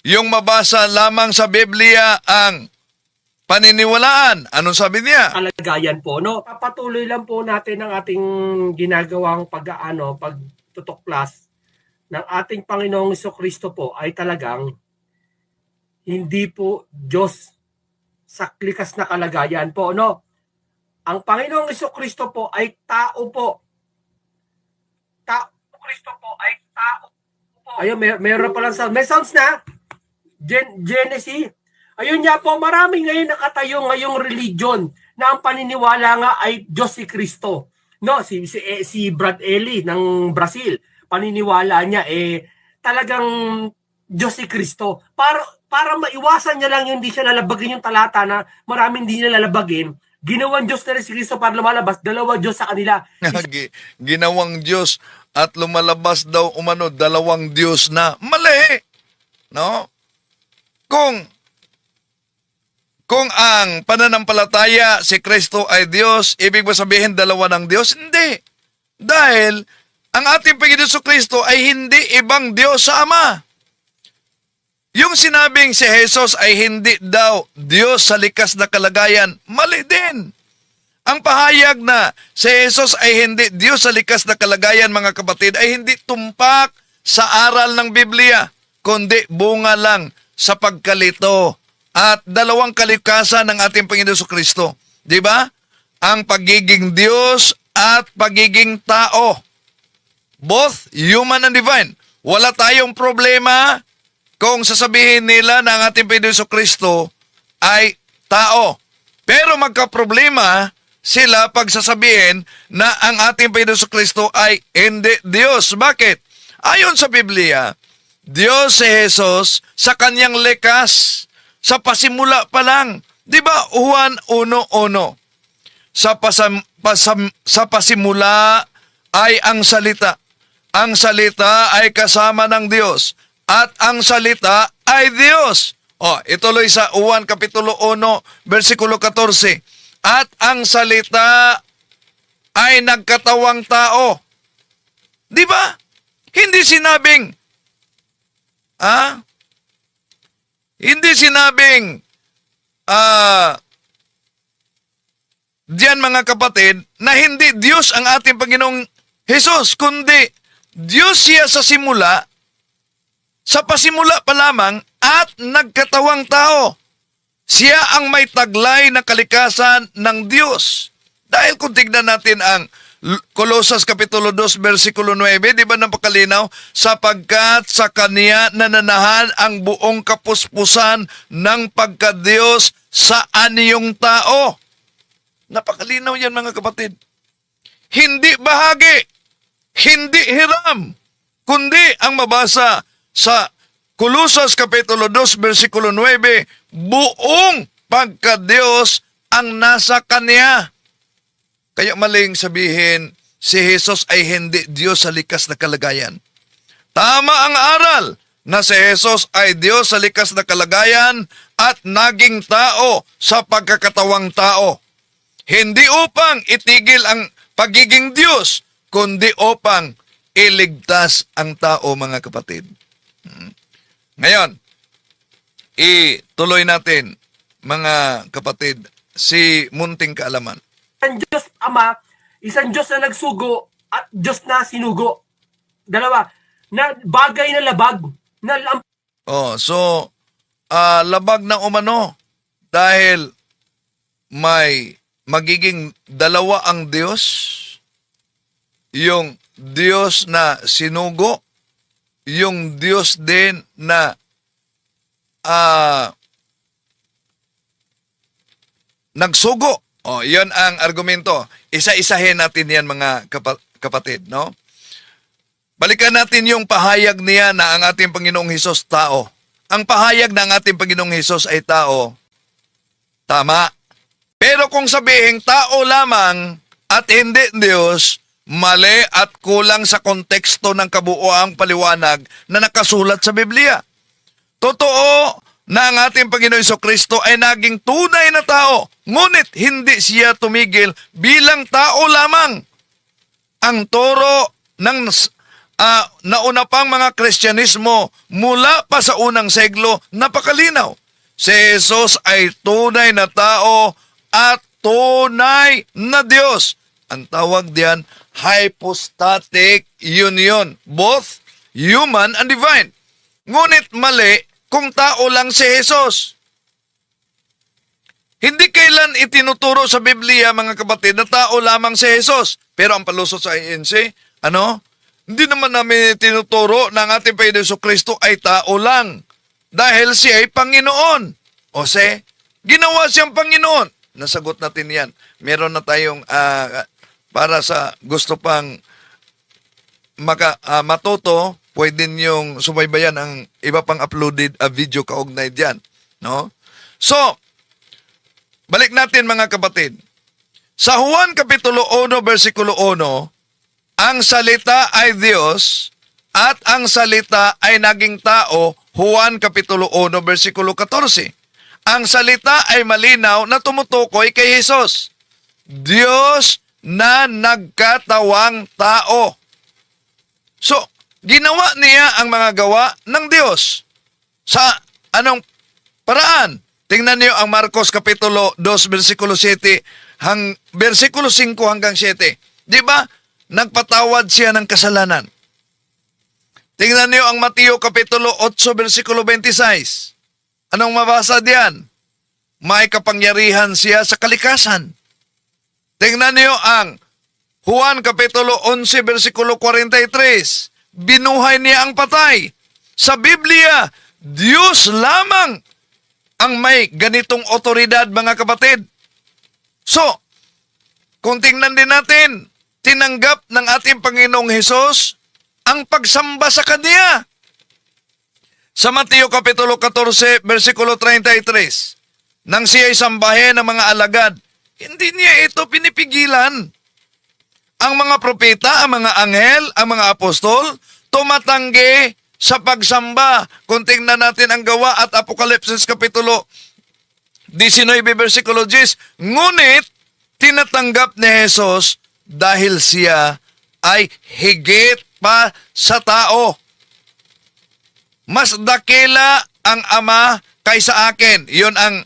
yung mabasa lamang sa Biblia ang paniniwalaan. Anong sabi niya? Kalagayan po, no? Papatuloy lang po natin ang ating ginagawang pagtutuklas ng ating Panginoong Kristo po ay talagang hindi po Diyos sa likas na kalagayan po, no? Ang Panginoong Kristo po ay tao po. Kristo po ay tao po. Ayun, meron pa lang sound. May sounds na. Genesis. Ayun nga po, marami ngayon nakatayo ngayong religion na ang paniniwala nga ay Diyos si Kristo. No, si Brad Eli ng Brazil, paniniwala niya talagang Diyos si Kristo. Para maiwasan niya lang yung hindi siya lalabagin yung talata na maraming hindi niya lalabagin, ginawang Diyos na rin si Kristo para lumalabas, dalawa Diyos sa kanila. Ginawang Diyos at lumalabas daw umano dalawang Diyos na mali. No? Kung ang pananampalataya si Kristo ay Diyos, ibig ba sabihin dalawa ng Diyos? Hindi. Dahil ang ating Panginoon Kristo ay hindi ibang Diyos sa Ama. Yung sinabing si Jesus ay hindi daw Diyos sa likas na kalagayan, mali din. Ang pahayag na si Jesus ay hindi Diyos sa likas na kalagayan, mga kapatid, ay hindi tumpak sa aral ng Biblia, kundi bunga lang sa pagkalito at dalawang kalikasan ng ating Panginoon Kristo. Di ba? Ang pagiging Diyos at pagiging tao. Both human and divine. Wala tayong problema kung sasabihin nila na ang ating Panginoon Kristo ay tao. Pero magkaproblema sila pag sasabihin na ang ating Panginoon Kristo ay hindi Diyos. Bakit? Ayon sa Biblia, Diyos si Jesus sa kanyang likas, sa pasimula pa lang. Di ba? Juan 1:1. Sa pasimula ay ang salita. Ang salita ay kasama ng Diyos. At ang salita ay Diyos. Ituloy sa Juan Kapitulo 1, versikulo 14. At ang salita ay nagkatawang tao. Di ba? Hindi sinabing, hindi sinabing, diyan mga kapatid, na hindi Diyos ang ating Panginoong Jesus, kundi Diyos siya sa simula, sa pasimula pa lamang, at nagkatawang tao. Siya ang may taglay na kalikasan ng Diyos. Dahil kung tignan natin ang Colosas Kapitulo 2, versikulo 9, di ba napakalinaw? Sapagkat sa Kanya nananahan ang buong kapuspusan ng pagka-Diyos sa anyong tao. Napakalinaw yan mga kapatid. Hindi bahagi, hindi hiram, kundi ang mabasa sa Colosas Kapitulo 2, versikulo 9, buong pagka-Diyos ang nasa Kanya. Kaya maling sabihin, si Jesus ay hindi Diyos sa likas na kalagayan. Tama ang aral na si Jesus ay Diyos sa likas na kalagayan at naging tao sa pagkakatawang tao. Hindi upang itigil ang pagiging Diyos, kundi upang iligtas ang tao, mga kapatid. Ngayon, ituloy natin, mga kapatid, si munting kaalaman. Isang Diyos Ama, isang Diyos na nagsugo at Diyos na sinugo. Dalawa, na bagay na labag. So, labag na umano dahil may magiging dalawa ang Diyos, yung Diyos na sinugo yung Diyos din na nagsugo. O, yun ang argumento. Isa-isahin natin yan, mga kapatid, no? Balikan natin yung pahayag niya na ang ating Panginoong Hesus tao. Ang pahayag ng ating Panginoong Hesus ay tao, tama. Pero kung sabihin tao lamang at hindi Diyos, mali at kulang sa konteksto ng kabuuang paliwanag na nakasulat sa Biblia. Totoo na ang ating Panginoon Jesucristo ay naging tunay na tao, ngunit hindi siya tumigil bilang tao lamang. Ang turo ng nauna pang mga Kristyanismo mula pa sa unang seglo, napakalinaw. Si Jesus ay tunay na tao at tunay na Diyos. Ang tawag diyan, hypostatic union, both human and divine. Ngunit mali kung tao lang si Jesus. Hindi kailan itinuturo sa Biblia, mga kapatid, na tao lamang si Jesus. Pero ang palusot sa INC, hindi naman namin tinuturo na ang ating Panginoon Jesucristo ay tao lang. Dahil siya ay Panginoon. O ginawa siyang Panginoon. Nasagot natin yan. Meron na tayong, para sa gusto pang matuto, pwede niyong subaybayan ang iba pang uploaded video kaugnay diyan, no? So, balik natin, mga kapatid. Sa Juan Kapitulo 1, versikulo 1, ang salita ay Diyos at ang salita ay naging tao, Juan Kapitulo 1, versikulo 14. Ang salita ay malinaw na tumutukoy kay Jesus, Diyos na nagkatawang tao. So, ginawa niya ang mga gawa ng Diyos. Sa anong paraan? Tingnan niyo ang Marcos Kapitulo 2, versikulo 7, versikulo 5 hanggang 7. Di ba? Nagpatawad siya ng kasalanan. Tingnan niyo ang Mateo Kapitulo 8, versikulo 26. Anong mabasa diyan? May kapangyarihan siya sa kalikasan. Tingnan niyo ang Juan Kapitulo 11, versikulo 43. Binuhay niya ang patay. Sa Biblia, Diyos lamang ang may ganitong otoridad, mga kapatid. So, kung tingnan din natin, tinanggap ng ating Panginoong Hesus ang pagsamba sa Kanya. Sa Mateo Kapitulo 14, versikulo 33, nang siya ay sambahin ng mga alagad, hindi niya ito pinipigilan. Ang mga propeta, ang mga anghel, ang mga apostol, tumatanggi sa pagsamba. Kung tingnan natin ang Gawa at Apokalipsis Kapitulo 19, versikulo 10, ngunit tinatanggap ni Jesus dahil siya ay higit pa sa tao. Mas dakila ang Ama kaysa akin. Yun ang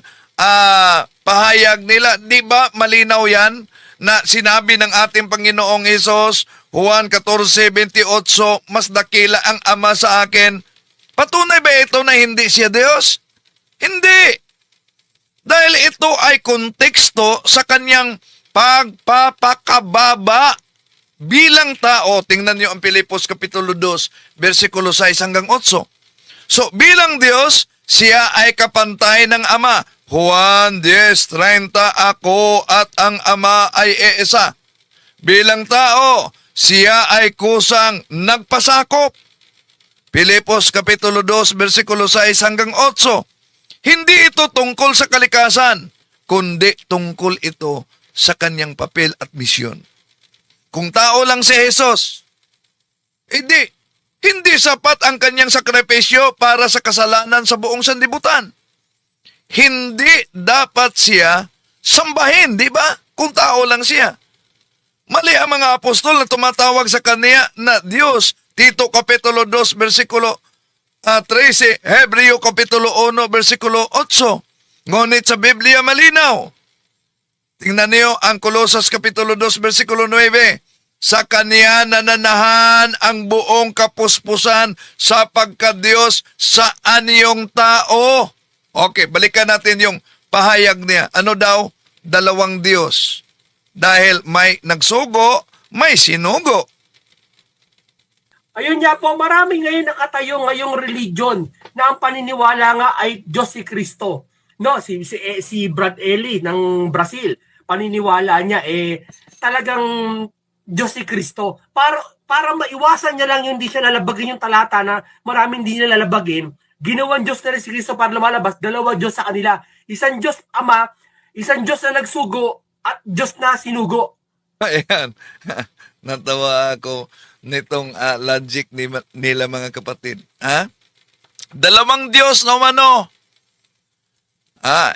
pahayag nila. Di ba malinaw yan na sinabi ng ating Panginoong Hesus, Juan 14:28, mas dakila ang Ama sa akin. Patunay ba ito na hindi siya Diyos? Hindi. Dahil ito ay konteksto sa kanyang pagpapakababa bilang tao. Tingnan niyo ang Pilipos Kapitulo 2, versikulo 6 hanggang 8. So, bilang Diyos, siya ay kapantay ng Ama. Juan 10:30, ako at ang Ama ay iisa. Bilang tao, siya ay kusang nagpasakop. Pilipos Kapitulo 2, versikulo 6 hanggang 8. Hindi ito tungkol sa kalikasan, kundi tungkol ito sa kanyang papel at misyon. Kung tao lang si Jesus, hindi sapat ang kanyang sakripisyo para sa kasalanan sa buong sanlibutan. Hindi dapat siya sambahin, di ba? Kung tao lang siya. Mali ang mga apostol na tumatawag sa kanya na Diyos. Tito Kapitulo 2, versikulo 13, Hebreo Kapitulo 1, versikulo 8. Ngunit sa Biblia malinaw. Tingnan niyo ang Kolosas Kapitulo 2, versikulo 9. Sa kanya nananahan ang buong kapuspusan sa pagka-Diyos sa anyong tao. Okay, balikan natin yung pahayag niya. Ano daw? Dalawang Diyos. Dahil may nagsugo, may sinugo. Ayun nga po, marami ngayon nakatayo ngayong religion na ang paniniwala nga ay Diyos si Kristo. No, si Brad Eli ng Brazil, paniniwala niya talagang Diyos si Kristo. Para maiwasan niya lang yung hindi siya lalabagin yung talata na maraming hindi niya lalabagin, ginawan Diyos na rin si Kristo para lumalabas, dalawa Diyos sa kanila. Isang Diyos Ama, isang Diyos na nagsugo, at Diyos na sinugo. Ayan. Natawa ako nitong logic nila mga kapatid. Ha? Dalawang Diyos no mano.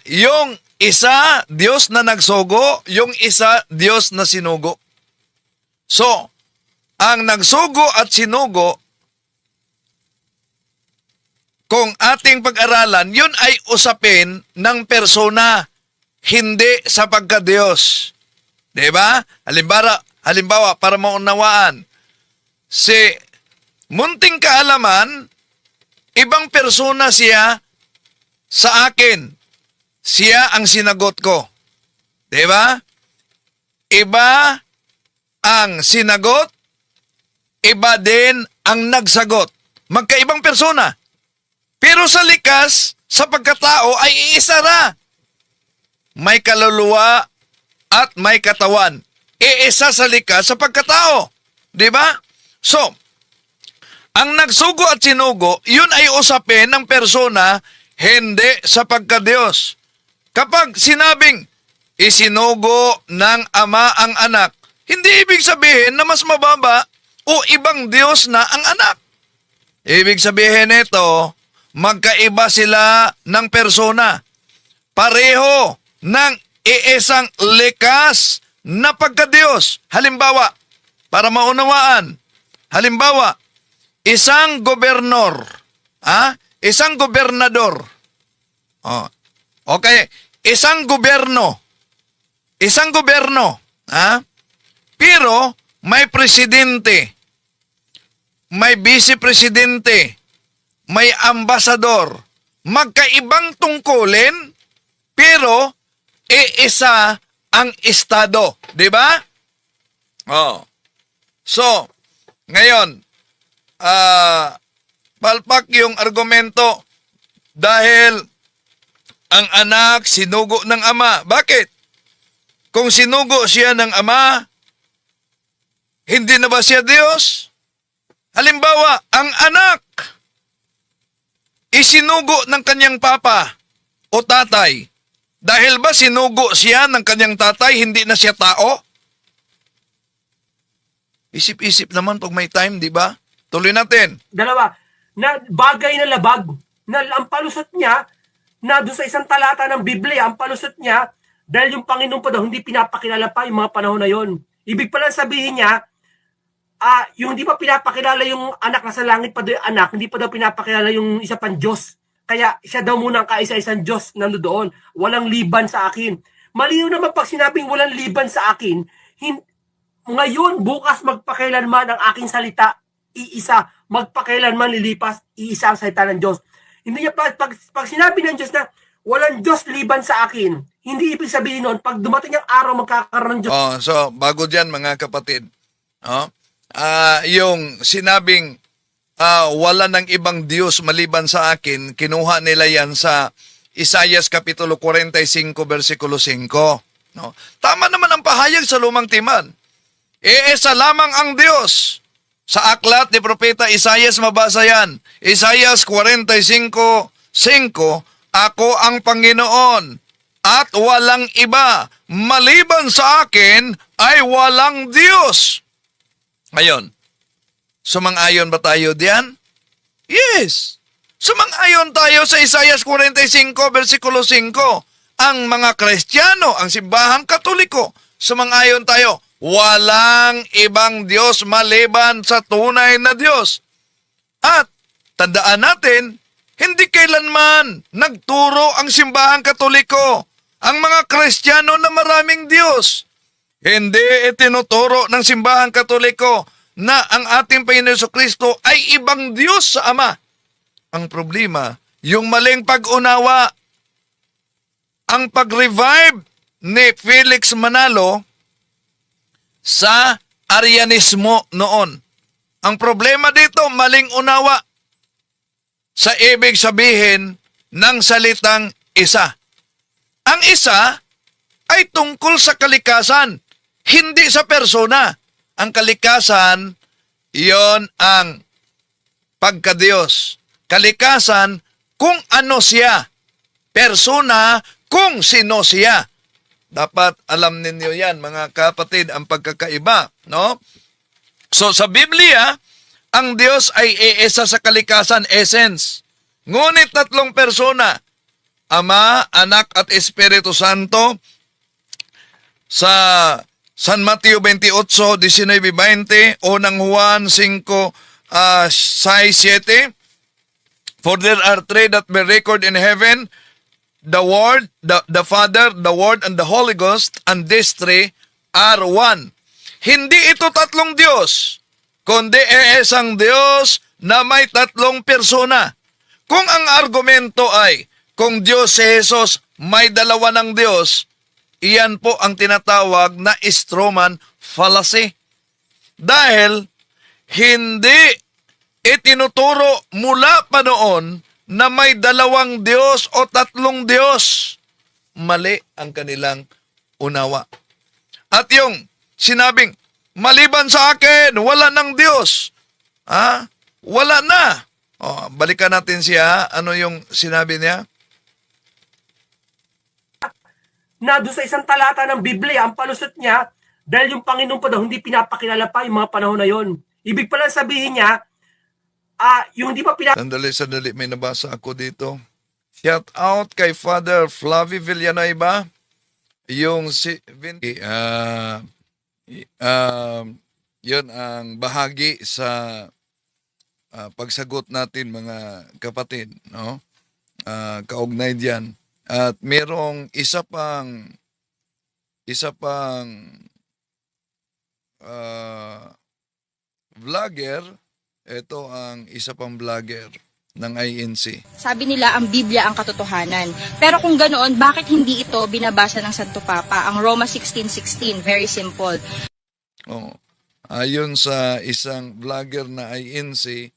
Yung isa, Diyos na nagsugo, yung isa, Diyos na sinugo. So, ang nagsugo at sinugo, kung ating pag-aralan, yun ay usapin ng persona, hindi sa pagka-Diyos. Diba? Halimbawa, para maunawaan, si munting kaalaman, ibang persona siya sa akin. Siya ang sinagot ko. Diba? Iba ang sinagot, iba din ang nagsagot. Magkaibang persona. Pero sa likas, sa pagkatao ay iisa na. May kaluluwa at may katawan. Iisa sa likas sa pagkatao. Diba? So, ang nagsugo at sinugo, yun ay usapin ng persona, hindi sa pagka-Diyos. Kapag sinabing isinugo ng Ama ang anak, hindi ibig sabihin na mas mababa o ibang Diyos na ang anak. Ibig sabihin nito, magkaiba sila ng persona. Pareho ng iisang likas na pagka-Diyos. Halimbawa, para maunawaan, halimbawa, isang gobernador. Isang gobernador. Okay, isang gobyerno. Pero may presidente, may vice-presidente, may ambasador. Magkaibang tungkulin, pero iisa ang estado. Di ba? So, ngayon, palpak yung argumento dahil ang anak sinugo ng ama. Bakit? Kung sinugo siya ng ama, hindi na ba siya Diyos? Halimbawa, ang anak isinugo ng kanyang papa o tatay. Dahil ba sinugo siya ng kanyang tatay, hindi na siya tao? Isip-isip naman pag may time, di ba? Tuloy natin. Dalawa, na bagay na labag, na ang palusot niya, na doon sa isang talata ng Biblia, ang palusot niya, dahil yung Panginoon pa daw, hindi pinapakilala pa yung mga panahon na yon. Ibig pala sabihin niya, yung hindi pa pinapakilala yung anak na sa langit pa daw yung anak, hindi pa daw pinapakilala yung isa pang Diyos. Kaya siya daw muna ang kaisa-isang Diyos na doon. Walang liban sa akin. Malinaw naman pag sinabing walang liban sa akin, ngayon, bukas, magpakailanman ang aking salita, iisa. Magpakailanman lilipas, iisa ang salita ng Diyos. Hindi niya pag sinabi ng Diyos na walang Diyos liban sa akin, hindi ibig sabihin nun, pag dumating ang araw, magkakaroon ng Diyos. So, bago dyan mga kapatid, yung sinabing wala ng ibang Diyos maliban sa akin, kinuha nila yan sa Isaias Kapitulo 45, versikulo 5. No? Tama naman ang pahayag sa Lumang Tipan. Isa lamang ang Diyos. Sa aklat ni Propeta Isaias mabasa yan. Isaias 45:5, ako ang Panginoon at walang iba. Maliban sa akin ay walang Diyos. Ngayon, sumang-ayon ba tayo diyan? Yes. Sumang-ayon tayo sa Isaias 45, versikulo 5. Ang mga Kristiyano, ang simbahang Katoliko, sumang-ayon tayo. Walang ibang Diyos maliban sa tunay na Diyos. At tandaan natin, hindi kailanman nagturo ang simbahang Katoliko, ang mga Kristiyano na maraming Diyos. Hindi itinuturo ng simbahang Katoliko na ang ating Panginoon Jesucristo ay ibang Diyos sa Ama. Ang problema, yung maling pag-unawa, ang pag-revive ni Felix Manalo sa Arianismo noon. Ang problema dito, maling unawa sa ibig sabihin ng salitang isa. Ang isa ay tungkol sa kalikasan, hindi sa persona. Ang kalikasan, iyon ang pagka-Diyos. Kalikasan, kung ano siya. Persona, kung sino siya. Dapat alam ninyo yan, mga kapatid, ang pagkakaiba. No? So sa Biblia, ang Diyos ay iisa sa kalikasan, essence. Ngunit tatlong persona, Ama, Anak at Espiritu Santo. Sa San Mateo 28, 19-20, unang Juan 5, 6-7. For there are three that be record in heaven, the Word, the Father, the Word, and the Holy Ghost, and these three are one. Hindi ito tatlong Diyos, kundi isang Diyos na may tatlong persona. Kung ang argumento ay, kung Diyos si Jesus, may dalawa ng Diyos, iyan po ang tinatawag na Stroman fallacy. Dahil hindi itinuturo mula pa noon na may dalawang Diyos o tatlong Diyos. Mali ang kanilang unawa. At yung sinabing, maliban sa akin, wala ng Diyos. Wala na. Balikan natin siya. Ano yung sinabi niya? Na doon sa isang talata ng Biblia, ang palusot niya, dahil yung Panginoon pa daw hindi pinapakilala pa yung mga panahon na yon. Ibig pala sabihin niya, yung hindi pa Sandali, may nabasa ako dito. Shout out kay Father Flavie Villanueva. Yung yun ang bahagi sa pagsagot natin, mga kapatid, no? Kaugnay diyan. At merong isa pang vlogger. Ito ang isa pang vlogger ng INC. Sabi nila ang Biblia ang katotohanan. Pero kung ganoon, bakit hindi ito binabasa ng Santo Papa? Ang Roma 16:16, very simple. Ayon sa isang vlogger na INC,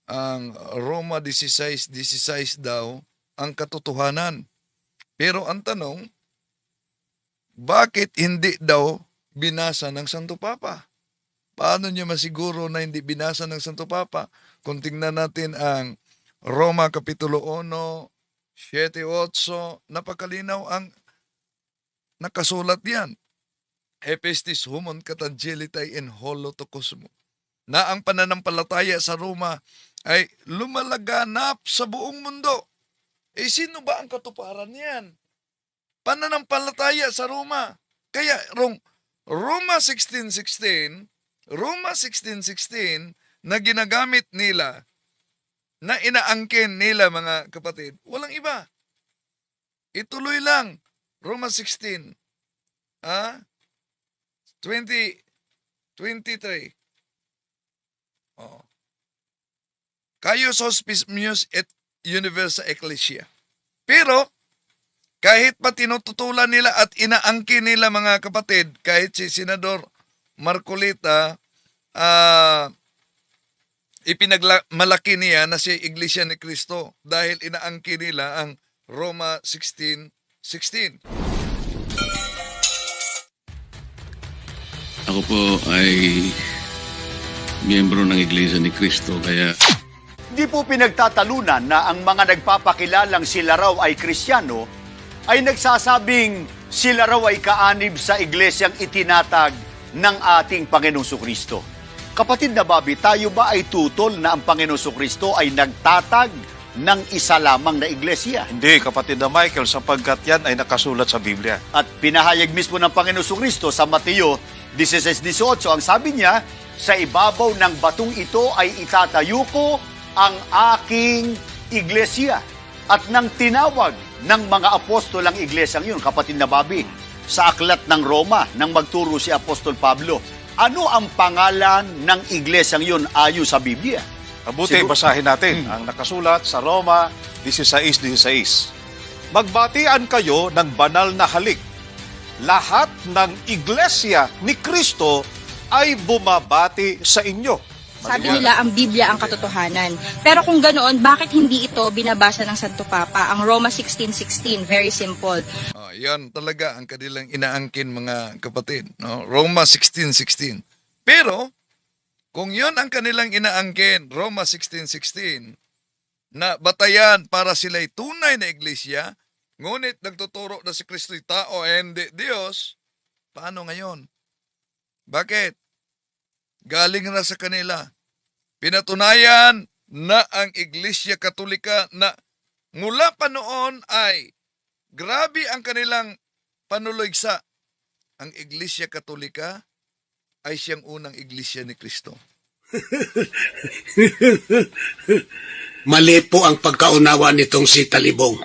ang Roma 16:16 daw ang katotohanan. Pero ang tanong, bakit hindi daw binasa ng Santo Papa? Paano niya masiguro na hindi binasa ng Santo Papa? Kung tingnan natin ang Roma Kapitulo 1, 7-8, napakalinaw ang nakasulat yan. Epistis humon katangelitay in holotokosmo. Na ang pananampalataya sa Roma ay lumalaganap sa buong mundo. Sino ba ang katuparan niyan? Pananampalataya sa Roma. Kaya Roma 16:16 na ginagamit nila, na inaangkin nila, mga kapatid, walang iba. Ituloy lang. Roma 16. 23. Kaios hospicius et universa ecclesia. Pero, kahit pa tinututulan nila at inaangkin nila, mga kapatid, kahit si Senador Marcolita, ipinagmalaki niya na si Iglesia ni Cristo dahil inaangkin nila ang Roma 16:16. Ako po ay miyembro ng Iglesia ni Cristo, kaya Di po pinagtatalunan na ang mga nagpapakilalang sila raw ay Kristiyano ay nagsasabing sila raw ay kaanib sa iglesyang itinatag ng ating Panginoong Kristo. Kapatid na Bobby, tayo ba ay tutol na ang Panginoong Kristo ay nagtatag ng isa lamang na iglesia? Hindi, kapatid na Michael, sapagkat yan ay nakasulat sa Biblia. At pinahayag mismo ng Panginoong Kristo sa Mateo 16:18, ang sabi niya, sa ibabaw ng batong ito ay itatayo ko ang aking iglesia. At nang tinawag ng mga apostol ang iglesyang yun, kapatid na Bobby, sa aklat ng Roma, nang magturo si Apostol Pablo, ano ang pangalan ng iglesyang yun ayon sa Biblia? Mabuti, basahin natin ang nakasulat sa Roma 16:16. Magbatian kayo ng banal na halik. Lahat ng iglesia ni Kristo ay bumabati sa inyo. Sabi nila ang Biblia ang katotohanan. Pero kung ganoon, bakit hindi ito binabasa ng Santo Papa? Ang Roma 16:16, very simple. Yan talaga ang kanilang inaangkin mga kapatid. No? Roma 16:16. Pero, kung yon ang kanilang inaangkin, Roma 16:16, na batayan para sila'y tunay na iglesia, ngunit nagtuturo na si Kristo'y tao e hindi Diyos, paano ngayon? Bakit? Galing na sa kanila. Pinatunayan na ang Iglesia Katolika na mula pa noon ay grabe ang kanilang panulugsa. Ang Iglesia Katolika ay siyang unang iglesia ni Kristo. Mali po ang pagkaunawa nitong si Talibong.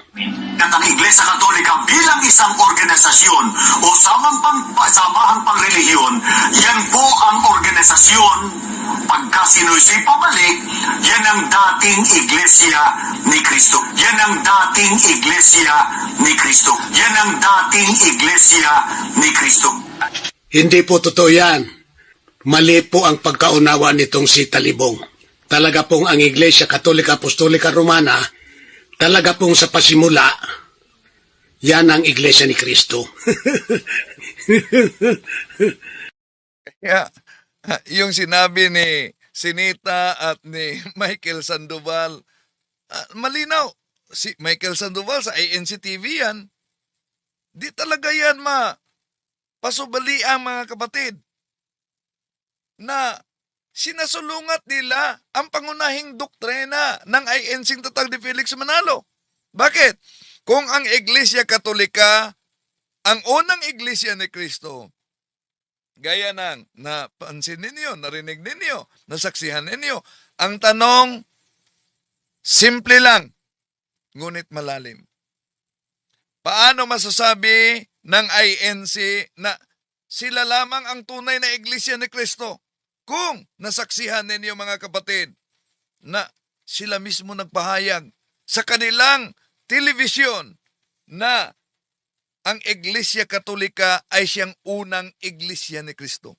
At ang Iglesia Katolika bilang isang organisasyon o samahang pangrelihiyon, yan po ang organisasyon. Pagka sinusi pabalik, yan ang dating Iglesia ni Kristo. Yan ang dating Iglesia ni Kristo. Yan ang dating Iglesia ni Kristo. Hindi po totoo yan. Mali po ang pagkaunawa nitong si Talibong. Talaga pong ang Iglesia Katolika Apostolika Romana, talaga pong sa pasimula, yan ang Iglesia ni Kristo. Kaya, yung sinabi ni Sinita at ni Michael Sandoval, malinaw. Si Michael Sandoval sa ANC TV yan. Di talaga yan pasubali ang mga kapatid na sinasulungat nila ang pangunahing doktrina ng INC Tatag ni Felix Manalo. Bakit? Kung ang Iglesia Katolika, ang unang Iglesia ni Kristo, gaya ng napansin ninyo, narinig ninyo, nasaksihan ninyo, ang tanong, simple lang, ngunit malalim. Paano masasabi ng INC na sila lamang ang tunay na Iglesia ni Kristo? Kung nasaksihan ninyo mga kapatid na sila mismo nagpahayag sa kanilang telebisyon na ang Iglesia Katolika ay siyang unang Iglesia ni Kristo.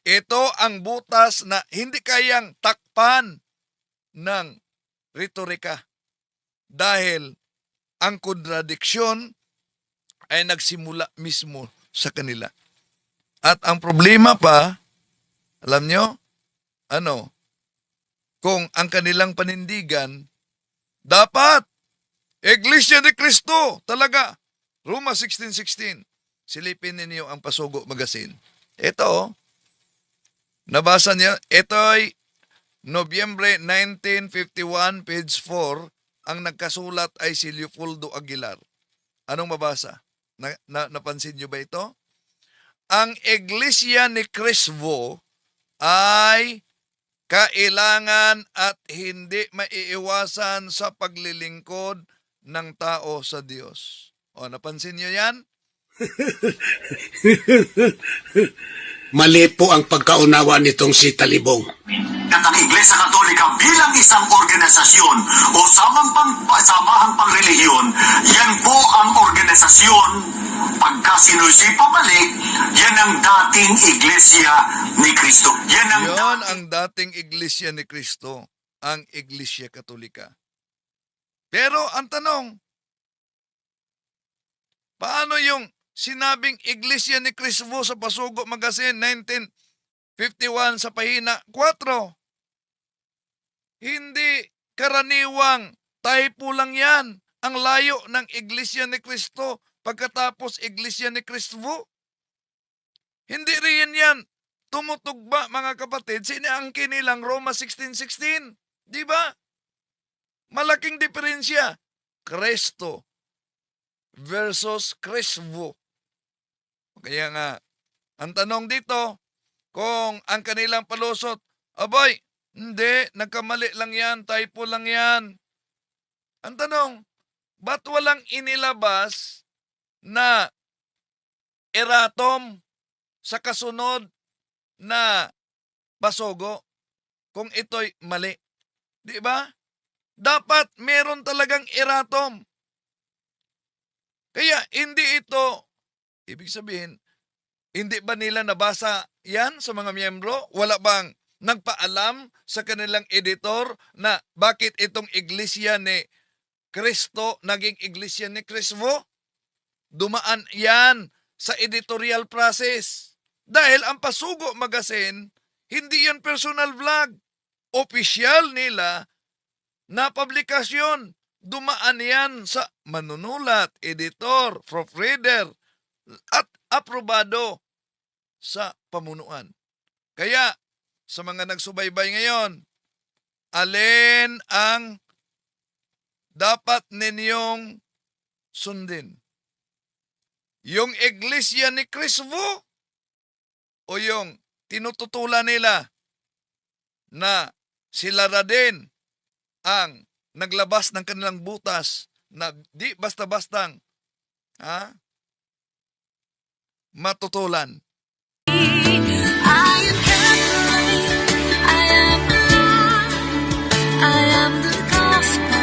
Ito ang butas na hindi kayang takpan ng retorika dahil ang kontradiksyon ay nagsimula mismo sa kanila. At ang problema pa, alam nyo, kung ang kanilang panindigan, dapat, Iglesia ni Kristo, talaga, Roma 16:16, silipin ninyo ang Pasugo Magazine. Ito, nabasa niya, ito ay Nobyembre 1951, page 4, ang nagkasulat ay si Leopoldo Aguilar. Anong mabasa? Napansin nyo ba ito? Ang Iglesia ni Cristo ay kailangan at hindi maiiwasan sa paglilingkod ng tao sa Diyos. O, napansin niyo yan? Mali po ang pagkaunawa nitong si Talibong. At ang Iglesia Katolika bilang isang organisasyon o samahang pangrelihiyon, yan po ang organisasyon. Pagka sinusi pabalik, yan ang dating Iglesia ni Kristo. Yan ang dating Iglesia ni Kristo, ang Iglesia Katolika. Pero ang tanong, paano yung sinabing Iglesia ni Kristo sa Pasugo Magazine 1951 sa pahina 4? Hindi karaniwang typo lang yan. Ang layo ng Iglesia ni Kristo pagkatapos Iglesia ni Kristo. Hindi rin yan tumutugba mga kapatid. Sinaangkin nilang Roma 16:16. Di ba? Malaking diferensya. Kristo versus Kristo. Kaya nga, ang tanong dito, kung ang kanilang palusot, abay, hindi, nagkamali lang yan, typo lang yan. Ang tanong, ba't walang inilabas na erratum sa kasunod na pasugo kung ito'y mali? Di ba? Dapat meron talagang erratum. Kaya hindi ito, ibig sabihin, hindi ba nila nabasa yan sa mga miyembro? Wala bang nagpaalam sa kanilang editor na bakit itong iglesia ni Cristo naging iglesia ni Cristo? Dumaan yan sa editorial process. Dahil ang Pasugo Magazine, hindi yan personal vlog. Opisyal nila na publikasyon. Dumaan yan sa manunulat, editor, proofreader, at aprobado sa pamunuan. Kaya, sa mga nagsubaybay ngayon, alin ang dapat ninyong sundin? Yung iglesia ni Cristo o yung tinututulan nila na sila na din ang naglabas ng kanilang butas na di basta-bastang matutulan. I am Catholic, I am the gospel.